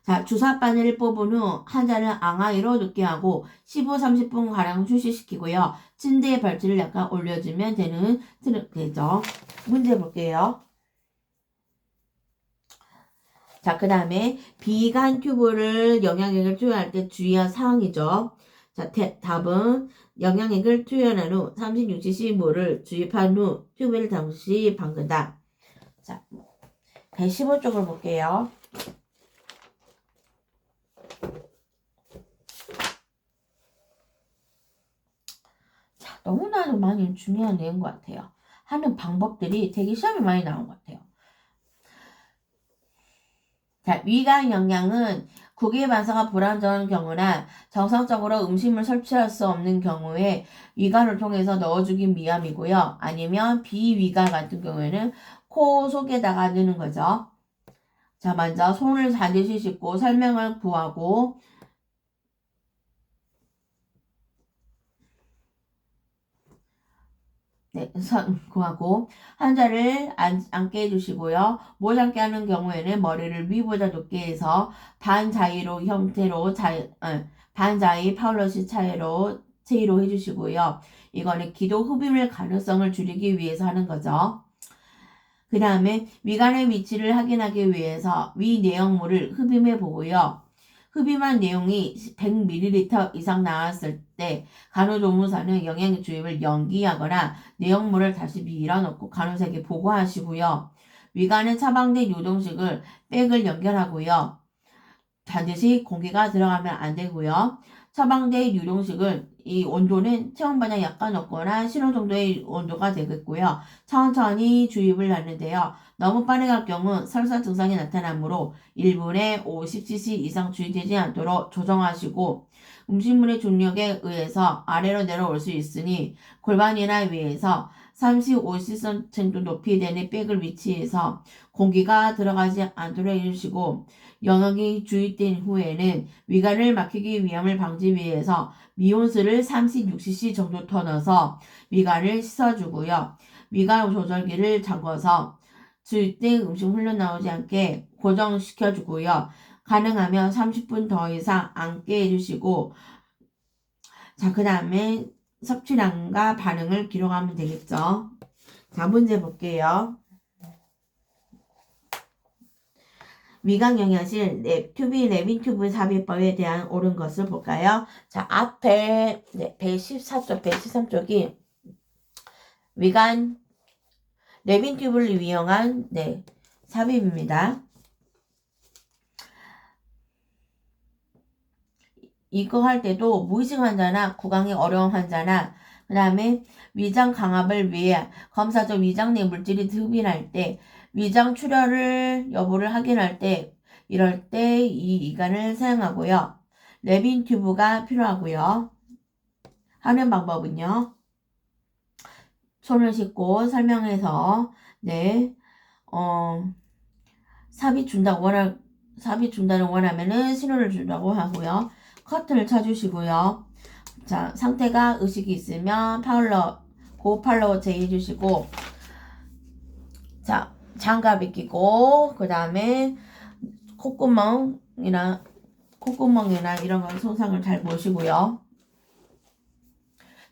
자, 주사 바늘을 뽑은 후 환자를 앙하이로 눕게 하고 15-30분 가량 휴식시키고요. 침대에 발치를 약간 올려주면 되죠. 문제 볼게요. 자, 그 다음에 비간 튜브를 영양액을 투여할 때 주의할 사항이죠. 자, 답은 영양액을 투여한 후 36cc 물을 주입한 후 튜브를 잠시 잠근다. 자, 115쪽을 볼게요. 자, 너무나도 많이 중요한 내용 것 같아요. 하는 방법들이 되게 시험에 많이 나온 것 같아요. 자, 위가 영양은 구기 반사가 불안정한 경우나 정상적으로 음식물 섭취할 수 없는 경우에 위관을 통해서 넣어주긴 위암이고요. 아니면 비위관 같은 경우에는 코 속에다가 넣는 거죠. 자, 먼저 손을 반드시 씻고 설명을 구하고 구하고 환자를 앉게 해주시고요. 못 앉게 하는 경우에는 머리를 위보다 높게 해서 반자위로 형태로 반자위 파울러시 체위로 해주시고요. 이거는 기도 흡입의 가능성을 줄이기 위해서 하는 거죠. 그 다음에 위관의 위치를 확인하기 위해서 위 내용물을 흡입해 보고요. 흡입한 내용이 100ml 이상 나왔을 때 간호조무사는 영양 주입을 연기하거나 내용물을 다시 밀어넣고 간호사에게 보고하시고요. 위관의 처방된 요동식을 백을 연결하고요. 반드시 공기가 들어가면 안 되고요. 처방된 유동식은 이 온도는 체온보다 약간 높거나 실온 정도의 온도가 되겠고요. 천천히 주입을 하는데요. 너무 빠르게 갈 경우 설사 증상이 나타나므로 1분에 50cc 이상 주입되지 않도록 조정하시고 음식물의 중력에 의해서 아래로 내려올 수 있으니 골반이나 위에서 35cm 정도 높이 되는 백을 위치해서 공기가 들어가지 않도록 해주시고 영역이 주입된 후에는 위관을 막히기 위험을 방지 위해서 미온수를 36cc 정도 더 넣어서 위관을 씻어주고요. 위관 조절기를 잠궈서 주입된 음식 흘러나오지 않게 고정시켜주고요. 가능하면 30분 더 이상 앉게 해주시고 자, 그 다음에 섭취량과 반응을 기록하면 되겠죠. 자, 문제 볼게요. 위강 영양실 레빈 튜브 삽입법에 대한 옳은 것을 볼까요? 자, 앞에 114쪽, 113쪽이 위관 레빈 튜브를 이용한 삽입입니다. 이거 할 때도 무의식 환자나 구강이 어려운 환자나 그 다음에 위장 강압을 위해 검사적 위장 내 물질이 흡입할 때 위장 출혈을 여부를 확인할 때 이럴 때 이 이관을 사용하고요. 레빈 튜브가 필요하고요. 하는 방법은요. 손을 씻고 설명해서 삽입 준다는 원하면은 신호를 준다고 하고요. 커튼을 쳐주시고요. 자, 상태가 의식이 있으면 고팔로 제해주시고 자, 장갑이 끼고 그 다음에 콧구멍이나 이런 거 손상을 잘 보시고요.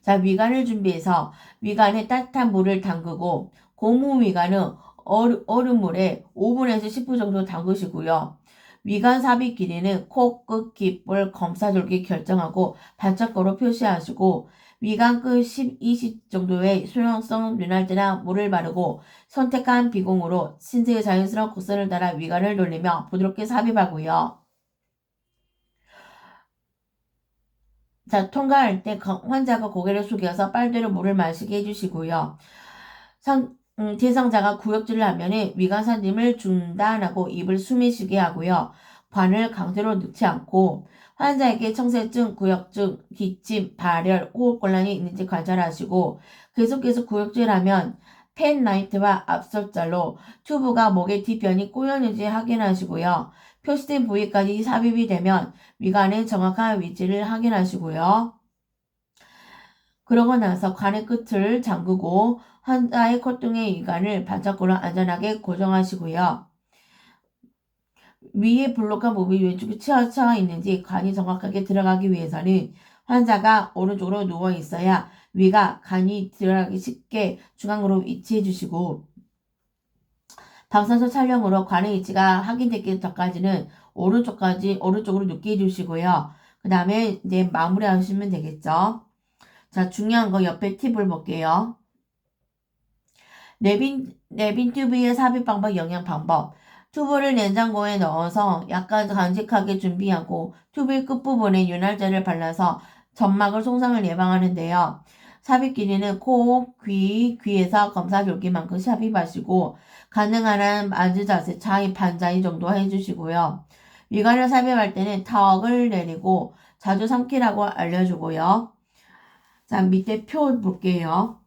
자, 위관을 준비해서 위관에 따뜻한 물을 담그고 고무 위관은 얼음물에 5분에서 10분 정도 담그시고요. 위관 삽입 길이는 코끝 깃볼 검사줄기 결정하고 반짝거로 표시하시고 위관 끝 10, 20 정도의 수용성 류날제나 물을 바르고 선택한 비공으로 신체의 자연스러운 곡선을 따라 위관을 돌리며 부드럽게 삽입하고요. 자, 통과할 때 환자가 고개를 숙여서 빨대로 물을 마시게 해주시고요. 대상자가 구역질을 하면 위관산림을 중단하고 입을 숨이 쉬게 하고요. 관을 강제로 넣지 않고 환자에게 청색증, 구역증, 기침, 발열, 호흡곤란이 있는지 관찰하시고 계속해서 구역질하면 펜라이트와 압sor자로 튜브가 목의 뒤편이 꼬였는지 확인하시고요. 표시된 부위까지 삽입이 되면 위관의 정확한 위치를 확인하시고요. 그러고 나서 관의 끝을 잠그고 환자의 콧등의 위관을 반짝거로 안전하게 고정하시고요. 위에 블록한 부분이 왼쪽에 치어쳐 있는지 관이 정확하게 들어가기 위해서는 환자가 오른쪽으로 누워 있어야 위가 간이 들어가기 쉽게 중앙으로 위치해 주시고 방사선 촬영으로 관의 위치가 확인되기 전까지는 오른쪽으로 눕게 해주시고요. 그 다음에 이제 마무리 하시면 되겠죠. 자, 중요한 거 옆에 팁을 볼게요. 레빈 튜브의 삽입 방법, 영양 방법. 튜브를 냉장고에 넣어서 약간 간직하게 준비하고 튜브의 끝부분에 윤활제를 발라서 점막을 손상을 예방하는데요. 삽입 길이는 코, 귀에서 검사줄기만큼 삽입하시고 가능한 한 만주 자세 차이 반자이 정도 해주시고요. 위관을 삽입할 때는 턱을 내리고 자주 삼키라고 알려주고요. 자, 밑에 표 볼게요.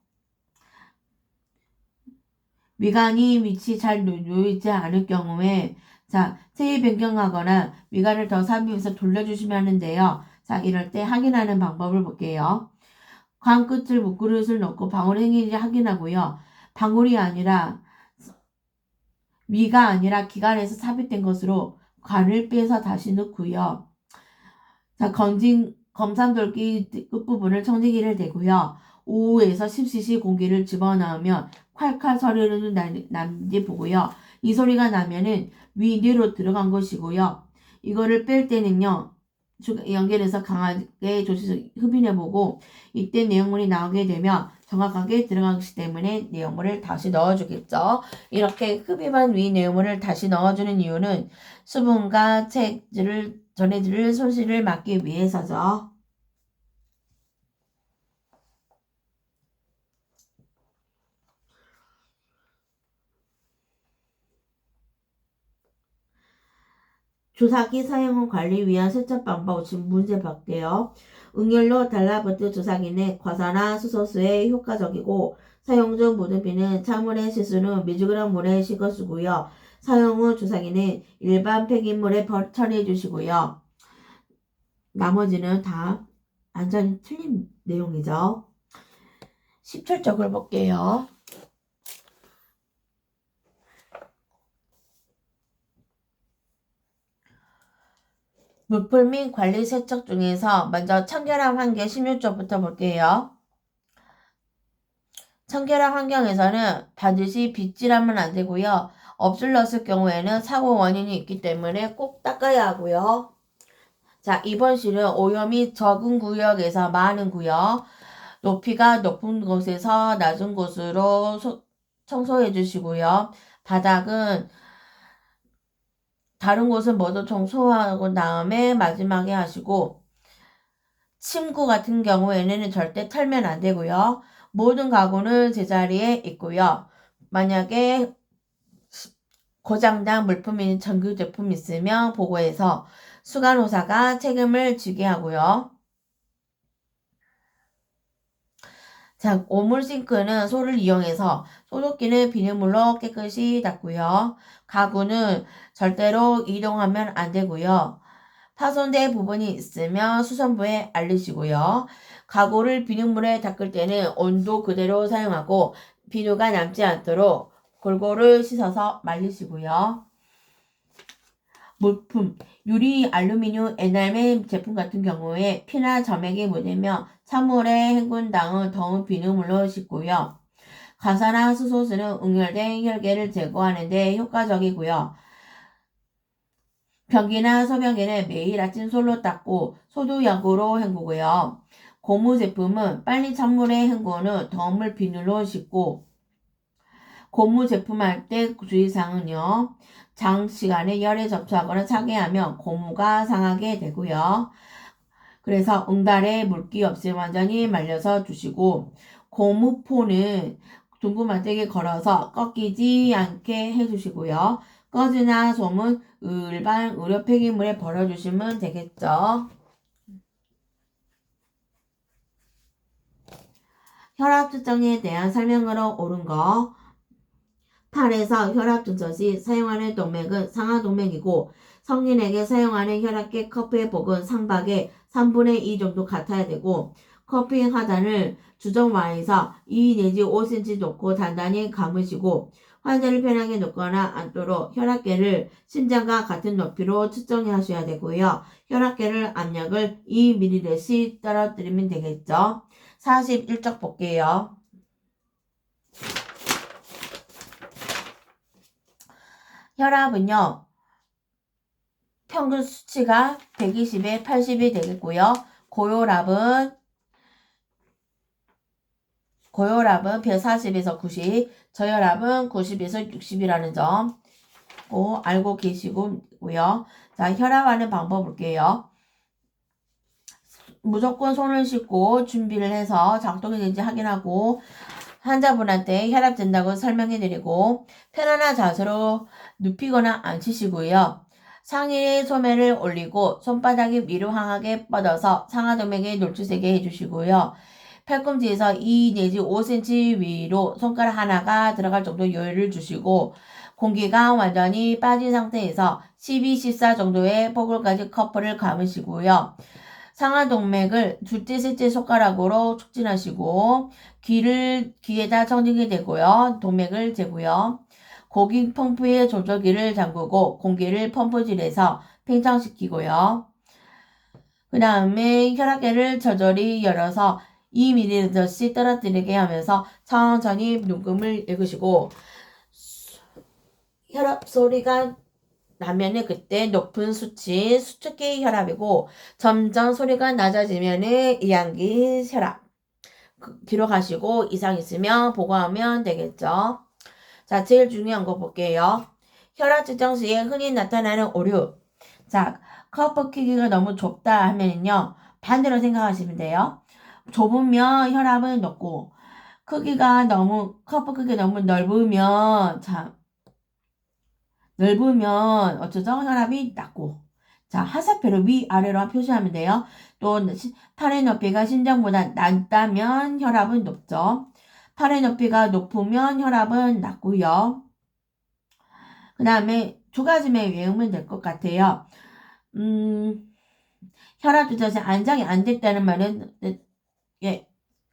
위관이 위치 잘 놓이지 않을 경우에 자, 체위 변경하거나 위관을 더 삽입해서 돌려주시면 하는데요. 자, 이럴 때 확인하는 방법을 볼게요. 관 끝을 물그릇을 넣고 방울이 생기는지 확인하고요. 방울이 아니라 위가 아니라 기관에서 삽입된 것으로 관을 빼서 다시 넣고요. 자, 검산돌기 끝부분을 청지기를 대고요. 5에서 10cc 공기를 집어넣으면 콸콸 소리는 나는지 보고요. 이 소리가 나면은 위뇌로 들어간 것이고요. 이거를 뺄 때는요. 연결해서 강하게 조시 흡인해보고 이때 내용물이 나오게 되면 정확하게 들어가기 때문에 내용물을 다시 넣어주겠죠. 이렇게 흡입한 위 내용물을 다시 넣어주는 이유는 수분과 체질을 전해질 손실을 막기 위해서죠. 주사기 사용 후 관리 위한 세척 방법 지금 문제 볼게요. 응열로 달라붙은 주사기는 과산화 수소수에 효과적이고 사용 중 묻은 비는 찬물에 씻은 후 미지근한 물에 씻어 쓰고요. 사용 후 주사기는 일반 폐기물에 처리해 주시고요. 나머지는 다 완전히 틀린 내용이죠. 10철적을 볼게요. 물풀 및 관리 세척 중에서 먼저 청결한 환경 16쪽부터 볼게요. 청결한 환경에서는 반드시 빗질하면 안 되고요. 없을렀을 경우에는 사고 원인이 있기 때문에 꼭 닦아야 하고요. 자, 이번 실은 오염이 적은 구역에서 많은 구역, 높이가 높은 곳에서 낮은 곳으로 청소해 주시고요. 바닥은 다른 곳은 모두 청소하고 다음에 마지막에 하시고 침구 같은 경우에는 절대 털면 안 되고요. 모든 가구는 제자리에 있고요. 만약에 고장난 물품인 전기 제품 있으면 보고해서 수간호사가 책임을 지게 하고요. 자, 오물 싱크는 소를 이용해서 소독기는 비눗물로 깨끗이 닦고요. 가구는 절대로 이동하면 안 되고요. 파손된 부분이 있으면 수선부에 알리시고요. 가구를 비눗물에 닦을 때는 온도 그대로 사용하고 비누가 남지 않도록 골고루 씻어서 말리시고요. 물품, 유리, 알루미늄, 에나멜 제품 같은 경우에 피나 점액이 묻으면 찬물에 헹군 다음 더운 비눗물로 씻고요. 가사나 수소수는 응열된 혈계를 제거하는 데 효과적이고요. 변기나 소변기는 매일 아침 솔로 닦고 소두약으로 헹구고요. 고무 제품은 빨리 찬물에 헹군 후 더운 비누로 씻고 고무 제품 할 때 주의사항은요. 장시간에 열에 접촉하거나 차게 하면 고무가 상하게 되고요. 그래서 응달에 물기 없이 완전히 말려서 주시고 고무포는 둥근 만들게 걸어서 꺾이지 않게 해주시고요. 꺼즈나 솜은 일반 의료 폐기물에 버려주시면 되겠죠. 혈압 측정에 대한 설명으로 옳은 거. 팔에서 혈압 측정 시 사용하는 동맥은 상하동맥이고 성인에게 사용하는 혈압계 커피의 폭은 상박의 3분의 2 정도 같아야 되고 커피 하단을 주정와에서 2 내지 5cm 놓고 단단히 감으시고 환자를 편하게 놓거나 앉도록 혈압계를 심장과 같은 높이로 측정해 하셔야 되고요. 혈압계를 압력을 2ml씩 떨어뜨리면 되겠죠. 41쪽 볼게요. 혈압은요. 평균 수치가 120에 80이 되겠고요. 고혈압은 140에서 90, 저혈압은 90에서 60이라는 점. 꼭 알고 계시고요. 자, 혈압하는 방법 볼게요. 무조건 손을 씻고 준비를 해서 작동이 되는지 확인하고 환자분한테 혈압 잰다고 설명해드리고 편안한 자세로 눕히거나 앉히시고요. 상의에 소매를 올리고 손바닥이 위로 향하게 뻗어서 상하동맥에 놀주세게 해주시고요. 팔꿈치에서 2 내지 5cm 위로 손가락 하나가 들어갈 정도 여유를 주시고 공기가 완전히 빠진 상태에서 12, 14 정도의 포글까지 커프를 감으시고요. 상하동맥을 둘째, 셋째 손가락으로 촉진하시고 귀에다 청진기 대고요. 동맥을 재고요. 고기 펌프의 조절기를 잠그고 공기를 펌프질해서 팽창시키고요. 그 다음에 혈압계를 저절히 열어서 2ml씩 떨어뜨리게 하면서 천천히 눈금을 읽으시고 혈압 소리가 나면은 그때 높은 수치 수축기 혈압이고 점점 소리가 낮아지면은 이항기 혈압 기록하시고 이상 있으면 보고하면 되겠죠. 자, 제일 중요한 거 볼게요. 혈압 측정 시에 흔히 나타나는 오류. 자, 커프 크기가 너무 좁다 하면요. 반대로 생각하시면 돼요. 좁으면 혈압은 높고 커프 크기가 너무 넓으면 어쩌죠? 혈압이 낮고. 자, 하사표를 위아래로 표시하면 돼요. 또 팔의 높이가 심장보다 낮다면 혈압은 높죠. 팔의 높이가 높으면 혈압은 낮고요. 그 다음에 두 가지만 외우면 될 것 같아요. 혈압 조절이 안정이 안 됐다는 말은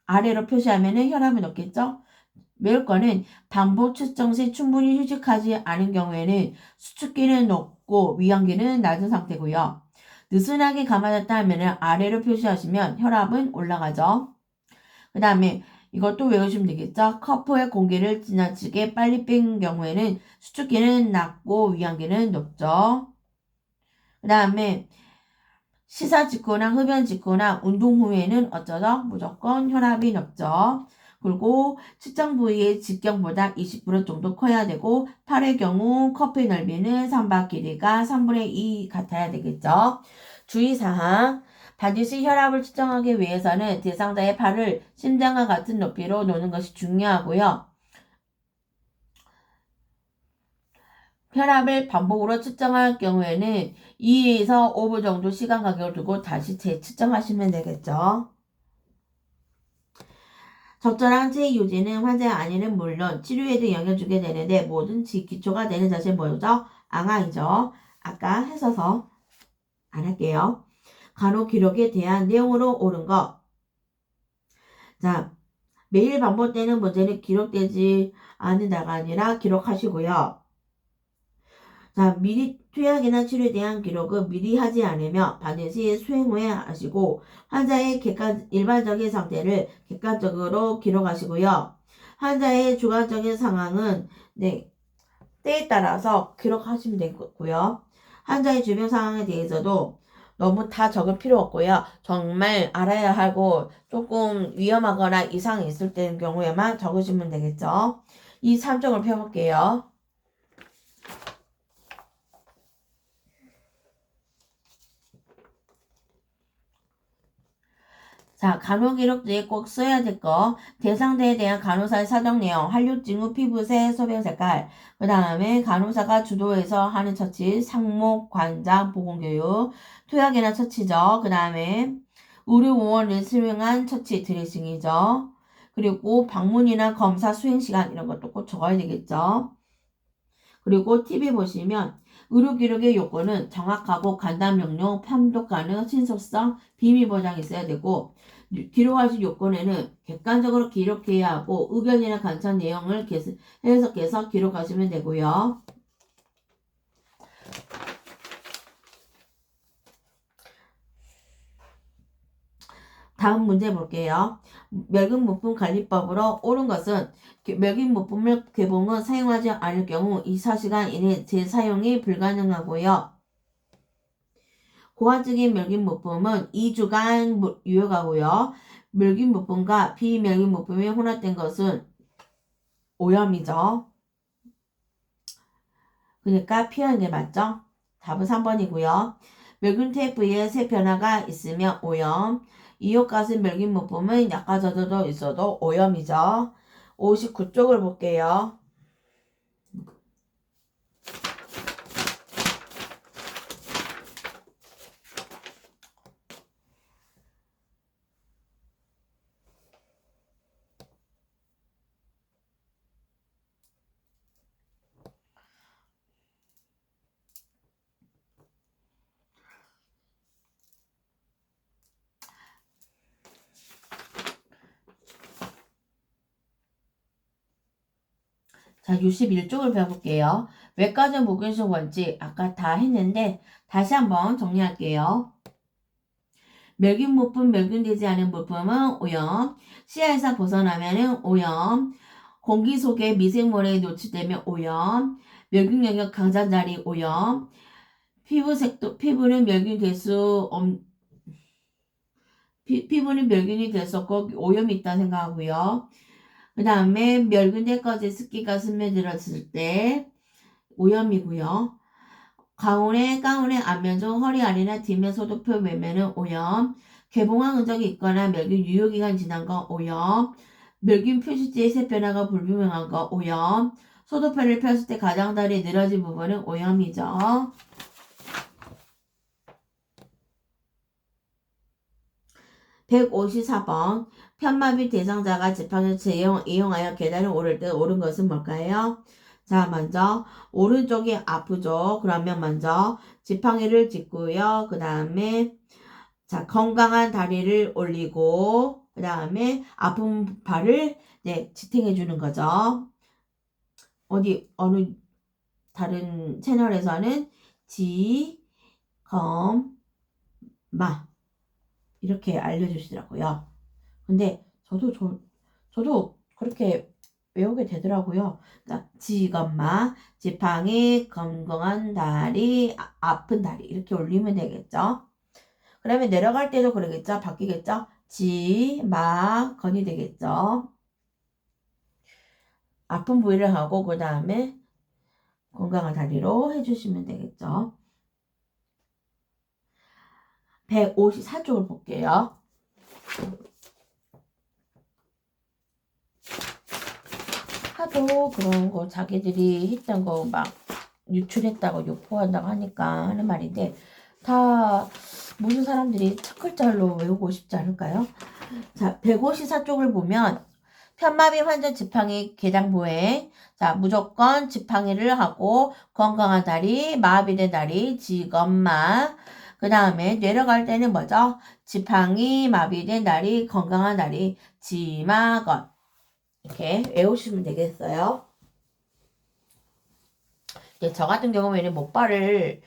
아래로 표시하면 혈압이 높겠죠. 외울 거는 반복 측정 시 충분히 휴식하지 않은 경우에는 수축기는 높고 위험기는 낮은 상태고요. 느슨하게 감아졌다 하면 아래로 표시하시면 혈압은 올라가죠. 그 다음에 이것도 외우시면 되겠죠. 커프의 공기를 지나치게 빨리 뺀 경우에는 수축기는 낮고 위험기는 높죠. 그 다음에 시사 직후나 흡연 직후나 운동 후에는 어쩌죠? 무조건 혈압이 높죠. 그리고 측정 부위의 직경보다 20% 정도 커야 되고 팔의 경우 커프의 넓이는 선박 길이가 3분의 2 같아야 되겠죠. 주의사항 반드시 혈압을 측정하기 위해서는 대상자의 팔을 심장과 같은 높이로 놓는 것이 중요하고요. 혈압을 반복으로 측정할 경우에는 2에서 5분 정도 시간 간격을 두고 다시 재측정하시면 되겠죠. 적절한 체액 유지는 환자의 안위는 물론 치료에도 영향을 주게 되는데 뭐든지 기초가 되는 자세 뭐죠? 앙앙이죠. 아까 했어서 안 할게요. 간호 기록에 대한 내용으로 옳은 것. 자, 매일 반복되는 문제는 기록되지 않는다가 아니라 기록하시고요. 자, 미리 투약이나 치료에 대한 기록은 미리 하지 않으며 반드시 수행 후에 하시고 환자의 일반적인 상태를 객관적으로 기록하시고요. 환자의 주관적인 상황은 때에 따라서 기록하시면 되고요. 환자의 주변 상황에 대해서도 너무 다 적을 필요 없고요. 정말 알아야 하고 조금 위험하거나 이상이 있을 때는 경우에만 적으시면 되겠죠. 이 3쪽을 펴볼게요. 자, 간호기록지에 꼭 써야 될 거. 대상자에 대한 간호사의 사정 내용, 활육 징후, 피부색, 소변 색깔. 그 다음에 간호사가 주도해서 하는 처치, 상목, 관장, 보건교육, 투약이나 처치죠. 그 다음에 의료공원을 수행한 처치, 드레싱이죠. 그리고 방문이나 검사 수행 시간 이런 것도 꼭 적어야 되겠죠. 그리고 TV 보시면 의료기록의 요건은 정확하고 간단 명료, 판독 가능, 신속성, 비밀 보장이 있어야 되고 기록하실 요건에는 객관적으로 기록해야 하고 의견이나 관찰 내용을 해석해서 기록하시면 되고요. 다음 문제 볼게요. 멸균물품관리법으로 옳은 것은 멸균물품을 개봉은 사용하지 않을 경우 24시간 이내 재사용이 불가능하고요. 고화적인 멸균물품은 2주간 유효하고요. 멸균물품과 비멸균물품이 혼합된 것은 오염이죠. 그러니까 피하는 게 맞죠? 답은 3번이고요. 멸균 테이프에 세 변화가 있으면 오염. 이효가스 멸균 물품은 약화져도 있어도 오염이죠. 59쪽을 볼게요. 자, 61쪽을 배워볼게요. 외과적 무균속 원칙 아까 다 했는데 다시 한번 정리할게요. 멸균 물품, 멸균되지 않은 물품은 오염, 시야에서 벗어나면 오염, 공기 속에 미생물에 노출되면 오염, 멸균 영역 강자자리 오염, 피부는 멸균될 수 없, 피부는 멸균이 됐었고 오염이 있다 생각하고요. 그 다음에 멸균대까지 습기가 스며들었을 때 오염이고요. 가운의 앞면적 허리 아래나 뒷면 소독표 매매는 오염, 개봉한 흔적이 있거나 멸균 유효기간 지난 거 오염, 멸균 표시지의 색 변화가 불분명한 거 오염, 소독표를 폈을 때 가장자리 늘어진 부분은 오염이죠. 154번 편마비 대상자가 지팡이를 이용하여 계단을 오를 때 옳은 것은 뭘까요? 자, 먼저 오른쪽이 아프죠. 그러면 먼저 지팡이를 짚고요. 그 다음에 자, 건강한 다리를 올리고 그 다음에 아픈 발을 지탱해 주는 거죠. 어느 다른 채널에서는 지, 검, 마 이렇게 알려주시더라고요. 근데 저도 그렇게 외우게 되더라고요. 그러니까 지검마, 지팡이, 건강한 다리, 아픈 다리 이렇게 올리면 되겠죠. 그러면 내려갈 때도 그러겠죠. 바뀌겠죠. 지, 마, 건이 되겠죠. 아픈 부위를 하고 그 다음에 건강한 다리로 해주시면 되겠죠. 154쪽을 볼게요. 하도 그런 거 자기들이 했던 거 막 유출했다고 유포한다고 하니까 하는 말인데 다 모든 사람들이 첫 글자로 외우고 싶지 않을까요? 자, 154쪽을 보면 편마비 환자 지팡이 계장보행. 자, 무조건 지팡이를 하고 건강한 다리, 마비된 다리, 지검마. 그 다음에 내려갈 때는 뭐죠? 지팡이, 마비된 다리, 건강한 다리, 지마건. 이렇게 외우시면 되겠어요. 저 같은 경우에는 목발을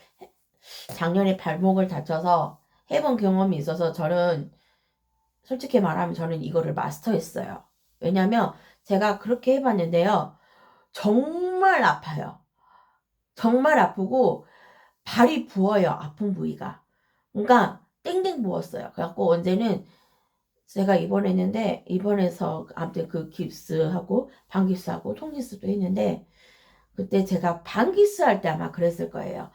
작년에 발목을 다쳐서 해본 경험이 있어서 저는 솔직히 말하면 저는 이거를 마스터했어요. 왜냐면 제가 그렇게 해봤는데요. 정말 아파요. 정말 아프고 발이 부어요. 아픈 부위가. 그러니까 땡땡 부었어요. 그래갖고 언제는 제가 입원했는데 입원해서 아무튼 그 깁스하고 반깁스하고 통깁스도 했는데 그때 제가 반기스 할 때 아마 그랬을 거예요.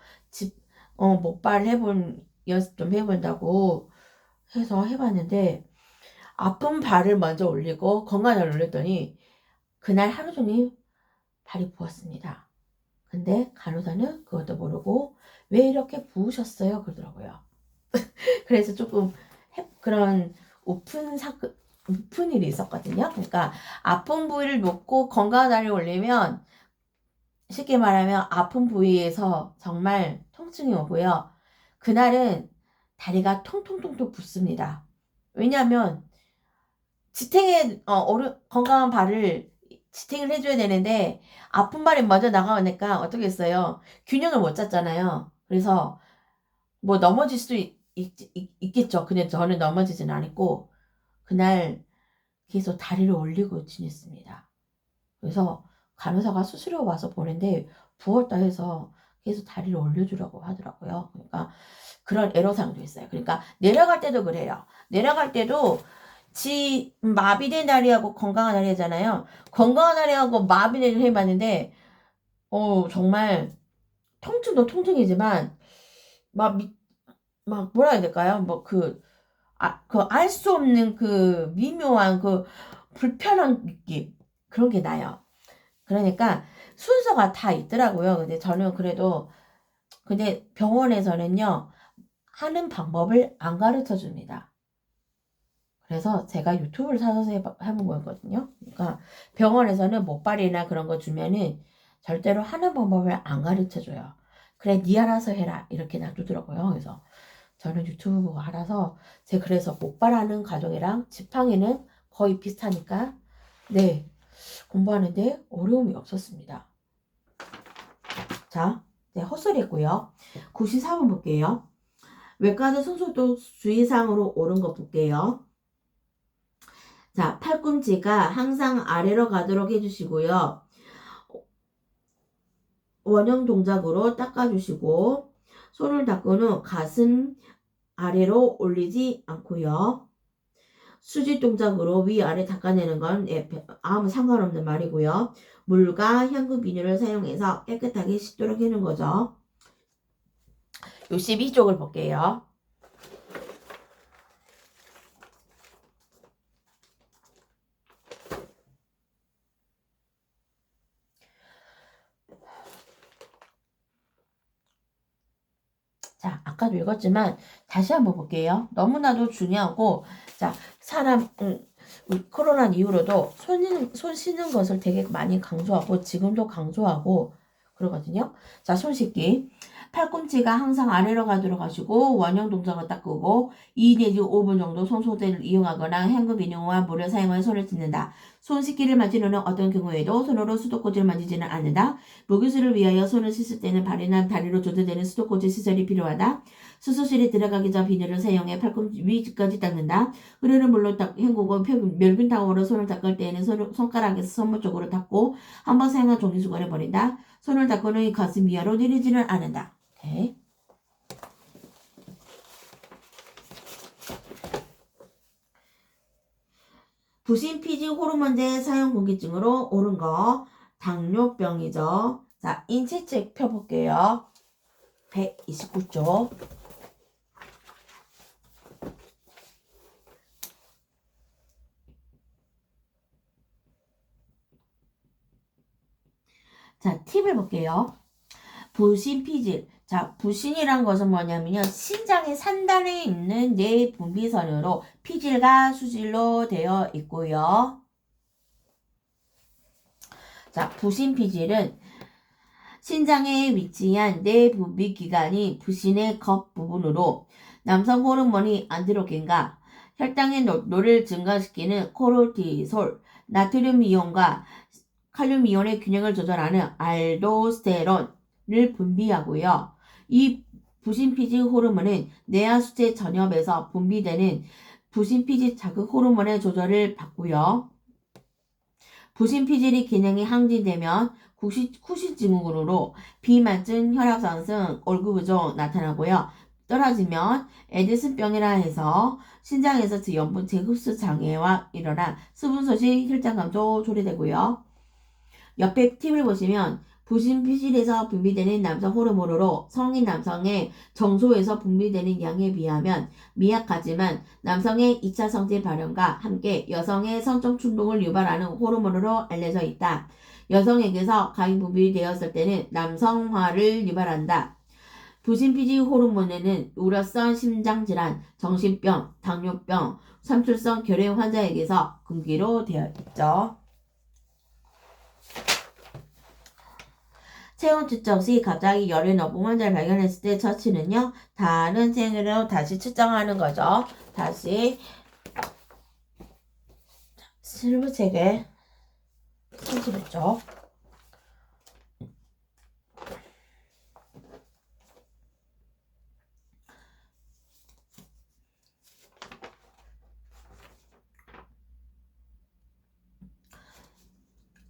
목발 연습 좀 해본다고 해서 해봤는데, 아픈 발을 먼저 올리고 건강을 올렸더니, 그날 하루 종일 발이 부었습니다. 근데 간호사는 그것도 모르고, 왜 이렇게 부으셨어요? 그러더라고요. 그래서 조금 그런 오픈 일이 있었거든요. 그러니까, 아픈 부위를 놓고 건강한 다리를 올리면, 쉽게 말하면 아픈 부위에서 정말 통증이 오고요. 그날은 다리가 통통통통 붓습니다. 왜냐하면 건강한 발을 지탱을 해줘야 되는데 아픈 발이 먼저 나가니까 어떻게 했어요? 균형을 못 잡잖아요. 그래서 뭐 넘어질 수도 있겠죠. 근데 저는 넘어지진 않았고 그날 계속 다리를 올리고 지냈습니다. 그래서 간호사가 수술하고 와서 보는데 부었다 해서 계속 다리를 올려주라고 하더라고요. 그러니까 그런 애로사항도 있어요. 그러니까 내려갈 때도 그래요. 내려갈 때도 마비된 다리하고 건강한 다리잖아요. 건강한 다리하고 마비된 다리 해봤는데 정말 통증도 통증이지만 막, 막 뭐라 해야 될까요? 뭐 알 수 없는 그 미묘한 그 불편한 느낌 그런 게 나요. 그러니까 순서가 다 있더라고요. 근데 저는 그래도 근데 병원에서는요 하는 방법을 안 가르쳐 줍니다. 그래서 제가 유튜브를 찾아서 해본 거였거든요. 그러니까 병원에서는 목발이나 그런 거 주면은 절대로 하는 방법을 안 가르쳐 줘요. 그래, 니 알아서 해라. 이렇게 놔두더라고요. 그래서 저는 유튜브 보고 알아서 제가 그래서 목발하는 과정이랑 지팡이는 거의 비슷하니까 네, 공부하는데 어려움이 없었습니다. 자, 네, 헛소리 했고요. 94번 볼게요. 외과대 손소독 주의사항으로 옳은 거 볼게요. 자, 팔꿈치가 항상 아래로 가도록 해주시고요. 원형 동작으로 닦아주시고 손을 닦은 후 가슴 아래로 올리지 않고요. 수직 동작으로 위아래 닦아내는 건 아무 상관없는 말이고요. 물과 향후 비누를 사용해서 깨끗하게 씻도록 해놓은 거죠. 62쪽을 볼게요. 자, 아까도 읽었지만 다시 한번 볼게요. 너무나도 중요하고 자, 사람 코로나 이후로도 손 씻는 것을 되게 많이 강조하고 지금도 강조하고 그러거든요. 자, 손 씻기. 팔꿈치가 항상 아래로 가도록 하시고 원형 동작을 닦고 2 내지 5분 정도 손소독을 이용하거나 헹군 비누와 물을 사용하여 손을 씻는다. 손 씻기를 마친 후는 어떤 경우에도 손으로 수도꼭지를 만지지는 않는다. 무기수를 위하여 손을 씻을 때는 발이나 다리로 조절되는 수도꼭지 시설이 필요하다. 수술실에 들어가기 전 비누를 사용해 팔꿈치 위까지 닦는다. 흐르는 물로 헹구고 멸균 타월로 손을 닦을 때에는 손가락에서 손목 쪽으로 닦고 한번 사용한 종이수건에 버린다. 손을 닦은 후 가슴 위아래로 내리지는 않는다. 오케이. 부신피지 호르몬제 사용 공기증으로 옳은 거 당뇨병이죠. 자, 인체책 펴볼게요. 129쪽. 자, 팁을 볼게요. 부신피질. 자, 부신이란 것은 뭐냐면요. 신장의 산단에 있는 뇌 분비선으로 피질과 수질로 되어 있고요. 자, 부신피질은 신장에 위치한 뇌 분비 기관이 부신의 겉부분으로 남성 호르몬이 안드로겐과 혈당의 농도를 증가시키는 코르티솔, 나트륨 이온과 칼륨 이온의 균형을 조절하는 알도스테론을 분비하고요. 이 부신피질 호르몬은 뇌하수체 전엽에서 분비되는 부신피질 자극 호르몬의 조절을 받고요. 부신피질이 기능이 항진되면 쿠시 증후군으로 비만증, 혈압 상승, 얼굴 부종 나타나고요. 떨어지면 에디슨병이라 해서 신장에서 염분 재흡수 장애와 일어나 수분 소실, 혈당 감소 조리되고요. 옆에 팁을 보시면 부신피질에서 분비되는 남성 호르몬으로 성인 남성의 정소에서 분비되는 양에 비하면 미약하지만 남성의 2차 성질 발현과 함께 여성의 성적 충동을 유발하는 호르몬으로 알려져 있다. 여성에게서 가히 분비되었을 때는 남성화를 유발한다. 부신피질 호르몬에는 우려성 심장질환, 정신병, 당뇨병, 삼출성 결핵 환자에게서 금기로 되어 있죠. 체온 측정 시 갑자기 열이 높은 환자를 발견했을 때 처치는요. 다른 체온으로 다시 측정하는 거죠. 다시 실무책에 손질했죠.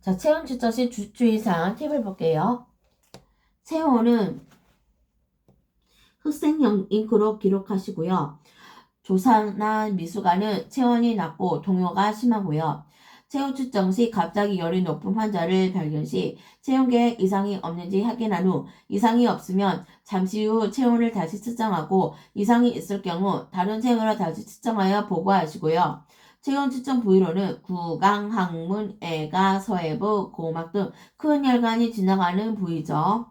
자, 체온 측정 시 주의사항 팁을 볼게요. 체온은 흑색형 잉크로 기록하시고요. 조사나 미수관은 체온이 낮고 동요가 심하고요. 체온 측정 시 갑자기 열이 높은 환자를 발견 시 체온계에 이상이 없는지 확인한 후 이상이 없으면 잠시 후 체온을 다시 측정하고 이상이 있을 경우 다른 체온을 다시 측정하여 보고하시고요. 체온 측정 부위로는 구강, 항문, 애가, 서해부, 고막 등 큰 혈관이 지나가는 부위죠.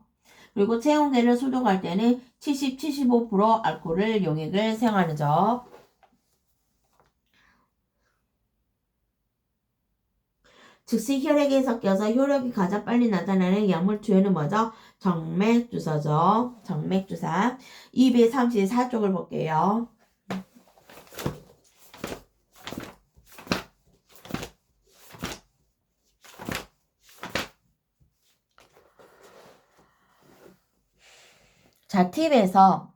그리고 체온계를 소독할 때는 70-75% 알코올 용액을 사용하는 점. 즉시 혈액에 섞여서 혈액이 가장 빨리 나타나는 약물 투여는 뭐죠? 정맥주사죠. 정맥주사. 234쪽을 볼게요. 자, 팁에서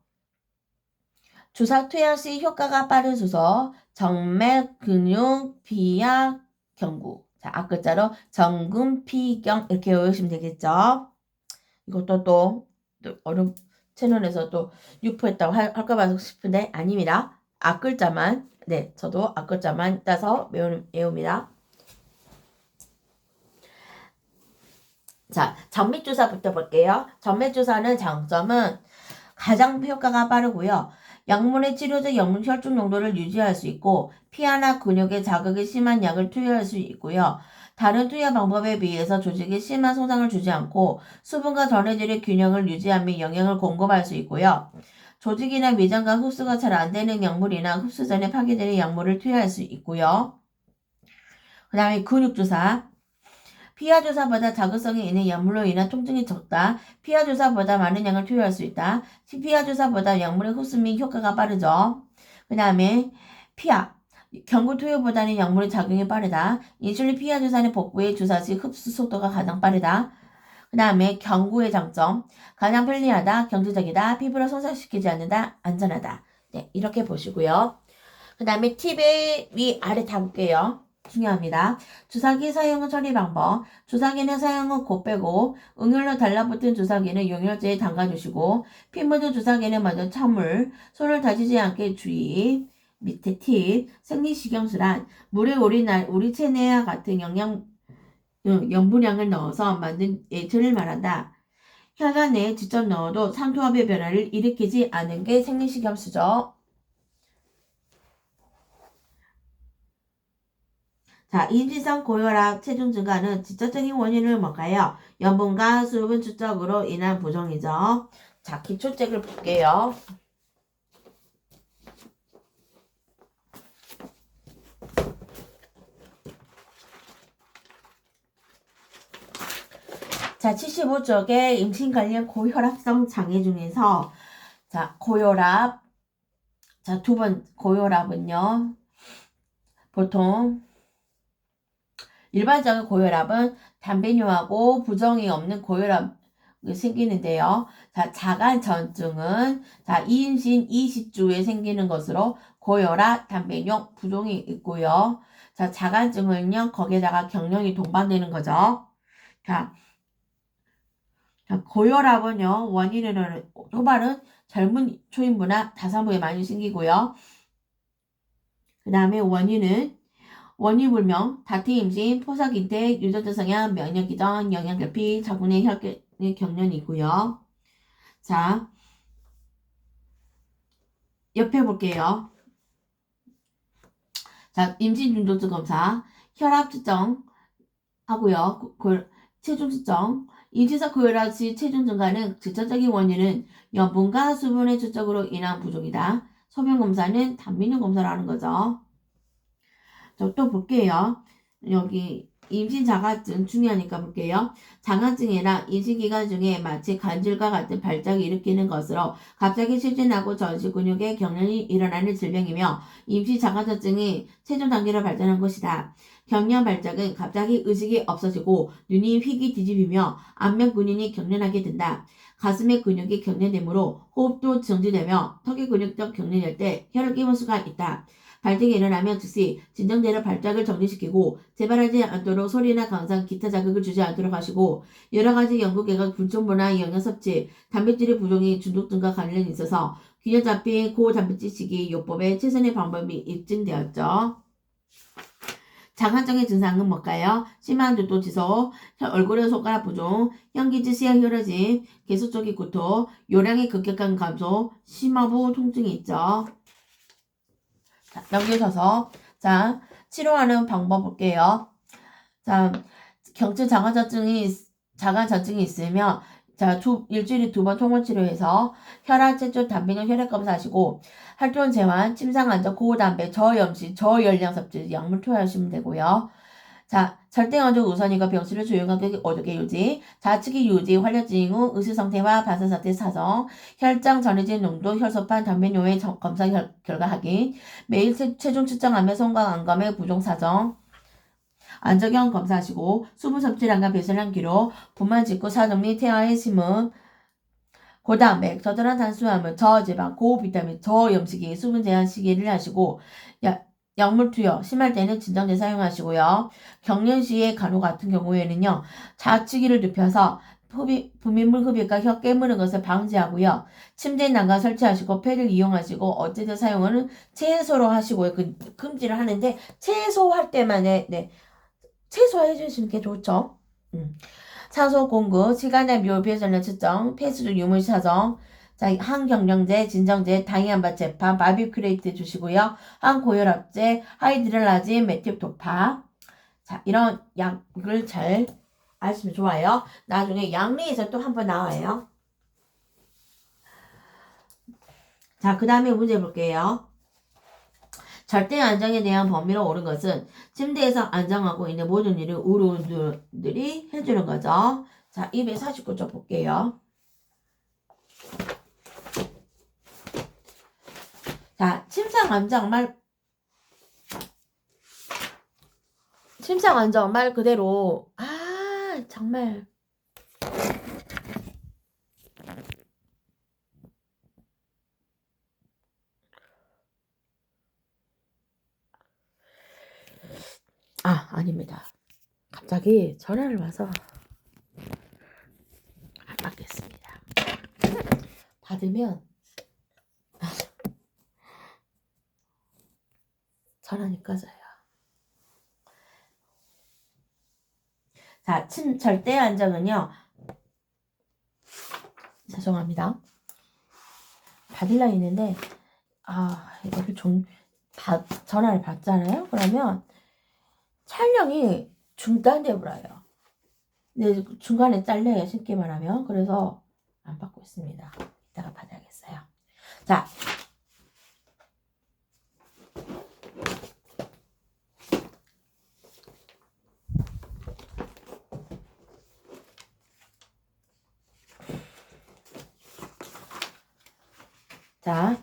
주사 투여 시 효과가 빠른 수소, 정맥, 근육, 비약, 경구. 자, 앞글자로 정금, 피경 이렇게 외우시면 되겠죠. 이것도 또 어느 채널에서 또 유포했다고 할까 봐 싶은데 아닙니다. 앞글자만, 네, 저도 앞글자만 따서 외웁니다. 자, 정맥주사부터 볼게요. 정맥주사는 장점은 가장 효과가 빠르고요. 약물의 치료적 약물 혈중 농도를 유지할 수 있고 피하나 근육에 자극이 심한 약을 투여할 수 있고요. 다른 투여 방법에 비해서 조직에 심한 손상을 주지 않고 수분과 전해질의 균형을 유지하며 영양을 공급할 수 있고요. 조직이나 위장과 흡수가 잘 안 되는 약물이나 흡수 전에 파괴되는 약물을 투여할 수 있고요. 그 다음에 근육주사. 피하주사보다 자극성이 있는 약물로 인한 통증이 적다. 피하주사보다 많은 양을 투여할 수 있다. 피하주사보다 약물의 흡수 및 효과가 빠르죠. 그 다음에 피하. 경구 투여보다는 약물의 작용이 빠르다. 인슐린 피하주사는 복부의 주사 시 흡수 속도가 가장 빠르다. 그 다음에 경구의 장점. 가장 편리하다. 경제적이다. 피부를 손상시키지 않는다. 안전하다. 네, 이렇게 보시고요. 그 다음에 팁의 위아래 다 볼게요. 중요합니다. 주사기 사용 처리 방법. 주사기는 사용 후 곧 빼고 응혈로 달라붙은 주사기는 용혈제에 담가주시고 피 묻은 주사기는 먼저 찬물, 손을 다치지 않게 주의. 밑에 팁. 생리식염수란 물에 우리 체내와 같은 염분량을 넣어서 만든 액체를 말한다. 혈관 내에 직접 넣어도 상투압의 변화를 일으키지 않은 게 생리식염수죠. 자, 임신성 고혈압 체중 증가는 직접적인 원인은 뭘까요? 염분과 수분 축적으로 인한 부종이죠. 자, 기초책을 볼게요. 자, 75쪽에 임신 관련 고혈압성 장애 중에서 자, 고혈압. 자, 두 번 고혈압은요. 보통 일반적인 고혈압은 담배뇨하고 부종이 없는 고혈압이 생기는데요. 자, 자간 전증은 자, 임신 20주에 생기는 것으로 고혈압, 담배뇨, 부종이 있고요. 자, 자간증은요, 거기에다가 경련이 동반되는 거죠. 자, 고혈압은요, 원인은 초발은 젊은 초인부나 다산부에 많이 생기고요. 그 다음에 원인불명, 다트 임신, 포사기대, 유전자 성향, 면역이전, 영양결핍, 자궁내 혈관의 경련이고요. 자, 옆에 볼게요. 자, 임신 중독증 검사, 혈압 측정 하고요. 체중 측정. 임신성 고혈압 시 체중 증가는 직접적인 원인은 염분과 수분의 축적으로 인한 부족이다. 소변 검사는 단민용 검사라는 거죠. 또 볼게요. 여기 임신 자가증 중요하니까 볼게요. 자가증이나 임신기간 중에 마치 간질과 같은 발작을 일으키는 것으로 갑자기 실진하고 전신 근육에 경련이 일어나는 질병이며 임신 자가증이 체중 단계로 발전한 것이다. 경련 발작은 갑자기 의식이 없어지고 눈이 휙이 뒤집히며 안면 근육이 경련하게 된다. 가슴의 근육이 경련되므로 호흡도 정지되며 턱의 근육도 경련될 때 혈을 끼울 수가 있다. 발작이 일어나면 즉시 진정되는 발작을 정지시키고 재발하지 않도록 소리나 강상, 기타 자극을 주지 않도록 하시고 여러가지 연구 결과 굴종부나 영양 섭취, 단백질의 부종이 중독 등과 관련이 있어서 균형 잡힌 고단백질 식이 요법의 최선의 방법이 입증되었죠. 장한증의 증상은 뭘까요? 심한 두통 지속, 얼굴에 손가락 부종, 현기질 시야 혈어짐, 계속적인 구토, 요량의 급격한 감소, 심화부 통증이 있죠. 자, 넘기셔서 자, 치료하는 방법 볼게요. 자, 경증 자가전증이 있으면 자, 일주일에 2번 통원 치료해서 혈압 체조 단백질 혈액 검사하시고 활동 제한, 침상 안정, 고담배, 저염식, 저열량 섭취 약물 투여하시면 되고요. 자, 절대 안정 우선이고 병실을 조용하게 어둡게 유지, 좌측기 유지, 활력 징후, 의식 상태와 반사 상태 사정, 혈장 전해진 농도, 혈소판, 단백뇨의 검사 결과 확인, 매일 체중 측정하며 손과 안감의 부종 사정, 안정형 검사하시고 수분 섭취량과 배설량 기록, 분만 직후 사정 및 태아의 심음, 고단백, 저절한 탄수화물, 저지방, 고비타민, 저염식이 수분 제한 시기를 하시고 약물 투여, 심할 때는 진정제 사용하시고요. 경련 시에 간호 같은 경우에는요. 좌측위를 눕혀서 분비물 흡입과 혀 깨무는 것을 방지하고요. 침대 난간 설치하시고 패를 이용하시고 어쨌든 사용은 최소로 하시고요. 금지를 하는데 최소할 때만에 최소화해 주시는 게 좋죠. 산소 공급, 시간의 묘 배설량 측정, 폐수중 유물 사정, 자, 항경령제, 진정제, 당이한바 재판, 바비큐레이트 주시고요. 항고혈압제, 하이드랄라진, 메팁 도파. 자, 이런 약을 잘 아시면 좋아요. 나중에 양리에서 또 한 번 나와요. 자, 그 다음에 문제 볼게요. 절대 안정에 대한 범위로 옳은 것은 침대에서 안정하고 있는 모든 일을 의료인들이 해주는 거죠. 자, 249쪽 볼게요. 자, 침상 안정 말 그대로. 정말. 아닙니다. 갑자기 전화를 와서 안 받겠습니다. 받으면 전화니 꺼져요. 자, 절대 안정은요. 죄송합니다. 받으려 했는데 이거를 전화를 받잖아요. 그러면 촬영이 중단돼 버려요. 근데 중간에 잘려요. 쉽게 말하면. 그래서 안 받고 있습니다. 이따가 받아야겠어요. 자. 자,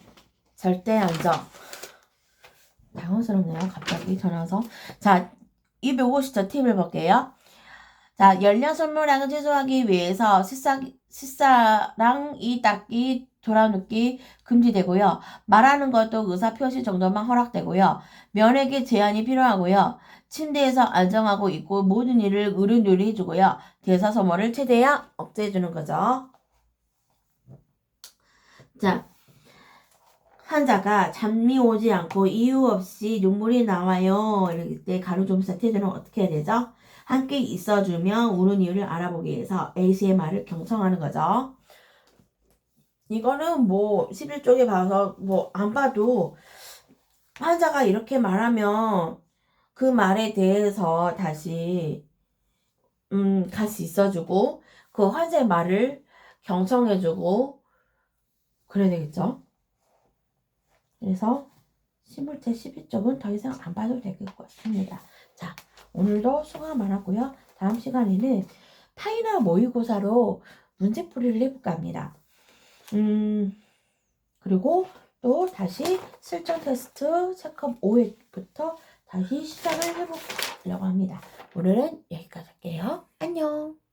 절대 안정. 당황스럽네요. 갑자기 전화 와서. 자, 250초 팁을 볼게요. 자, 열량 소모량을 최소화하기 위해서 식사랑 이 닦기, 돌아눕기 금지되고요. 말하는 것도 의사표시 정도만 허락되고요. 면역에 제한이 필요하고요. 침대에서 안정하고 있고 모든 일을 의료인들이 해주고요. 대사 소모를 최대한 억제해주는 거죠. 자, 환자가 잠이 오지 않고 이유 없이 눈물이 나와요. 이럴 때 가로점사 태도는 어떻게 해야 되죠? 함께 있어주면 우는 이유를 알아보기 위해서 ACMR을 경청하는 거죠. 이거는 11쪽에 봐서 안 봐도 환자가 이렇게 말하면 그 말에 대해서 다시 같이 있어주고 그 환자의 말을 경청해주고 그래야 되겠죠. 그래서 심물태 12쪽은 더 이상 안 봐도 될 것 같습니다. 자, 오늘도 수고 많았고요. 다음 시간에는 타이나 모의고사로 문제풀이를 해볼까 합니다. 그리고 또 다시 실전 테스트 체크업 5회부터 다시 시작을 해보려고 합니다. 오늘은 여기까지 할게요. 안녕.